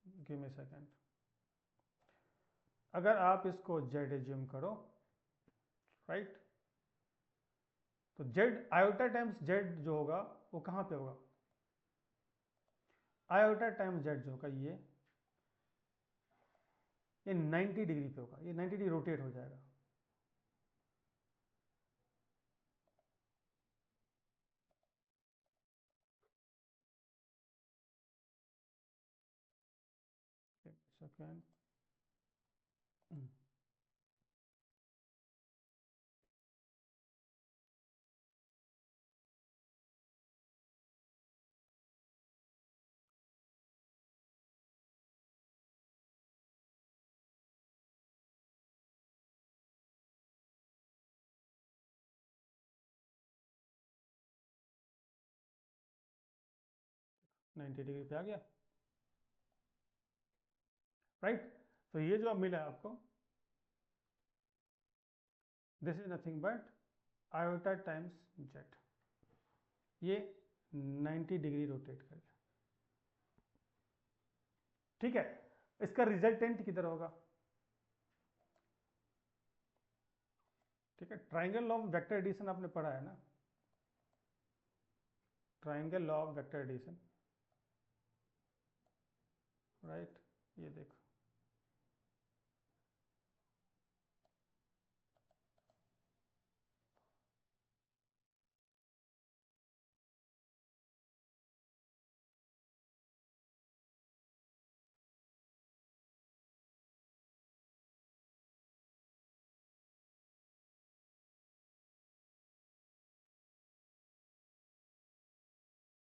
Give me second. अगर आप इसको z एज्यूम करो, राइट, तो z आयोटा टाइम्स z जो होगा वो कहाँ पे होगा? आयोटा टाइम्स z जो होगा ये 90 डिग्री पे होगा, ये 90 डिग्री रोटेट हो जाएगा। सेकंड, 90 डिग्री पे आ गया, राइट। तो ये जो अब मिला आपको, this is nothing but iota times z, ये 90 डिग्री रोटेट कर गया। ठीक है, इसका रिजल्टेंट किधर होगा? ठीक है, ट्राइंगल ऑफ वेक्टर एडिशन आपने पढ़ा है ना, triangle law of vector addition, right. ये देखो,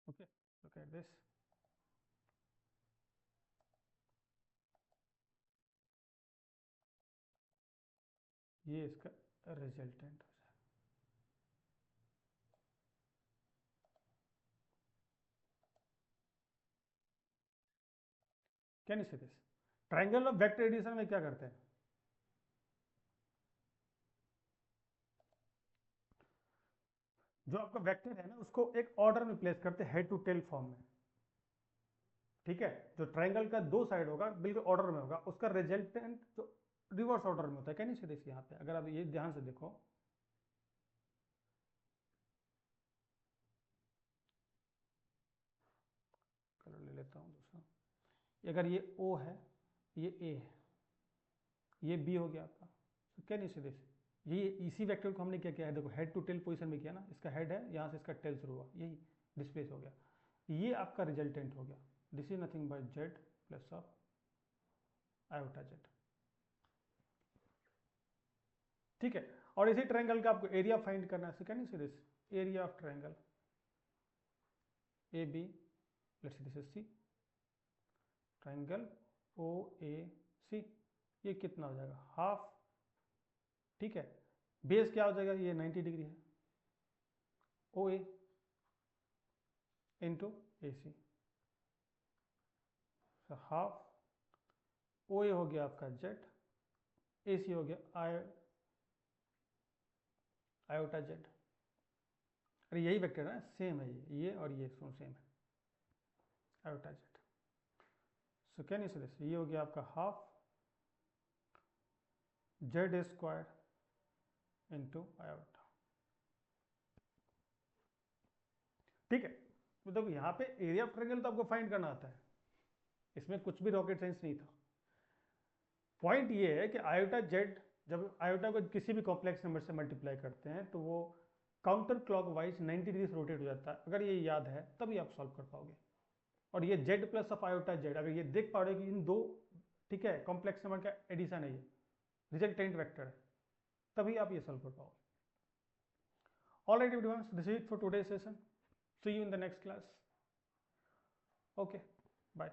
ओके, लुक एट दिस, ये इसका रिजल्टेंट हो जाएगा। Can you see this? Triangle of vector addition में क्या करते हैं? जो आपका वेक्टर है ना उसको एक ऑर्डर में प्लेस करते हैं, हेड टू टेल फॉर्म में। ठीक है, जो ट्राइंगल का दो साइड होगा बिल्कुल ऑर्डर में होगा, उसका रिजल्टेंट जो रिवर्स ऑर्डर में होता है। Can you see this? यहाँ पे अगर आप ये ध्यान से देखो, कलर ले लेता हूँ दूसरा, अगर ये O है, ये A है, ये B हो गया आपका। तो कैन यू सी दिस? ये इसी वेक्टर को हमने क्या किया है, देखो हेड टू टेल पोजीशन में किया ना, इसका हेड है, यहाँ से इसका टेल शुरू हुआ, यही डिस्प्लेस हो गया, ये आपका रिजल्टेंट हो गया। This is nothing but z plus of iota z। ठीक है, और इसी ट्रायंगल का आपको एरिया फाइंड करना है। So can you see this? Area of triangle A B, let's see this is C, triangle O A C, ये कितना हो जाएगा? हाफ। ठीक है, बेस क्या हो जाएगा? ये 90 डिग्री है, ओ ए इंटू ए सी, हाफ। ओ ए हो गया आपका जेड, ए सी हो गया आयोटा जेड। अरे यही वेक्टर है, सेम है, ये और ये सेम है, iota Z. So can you see this? ये हो गया आपका half Z square into iota. ठीक है, मतलब यहाँ पे एरिया ऑफ ट्रायंगल तो आपको फाइंड करना आता है, इसमें कुछ भी रॉकेट साइंस नहीं था। पॉइंट ये है कि आयोटा जेड, जब आयोटा को किसी भी कॉम्प्लेक्स नंबर से मल्टीप्लाई करते हैं तो वो काउंटर क्लॉकवाइज 90 डिग्री से रोटेट हो जाता है। अगर ये याद है तभी आप सॉल्व कर पाओगे। और ये Z plus of iota Z, अगर ये देख पा रहे हो कि इन दो, ठीक है, कॉम्प्लेक्स नंबर का एडिशन है, ये रिजल्टेंट वेक्टर है, तभी आप ये सॉल्व कर पाओगे। Alright everyone, so this is it for today's session. See you in the next class. Okay, bye.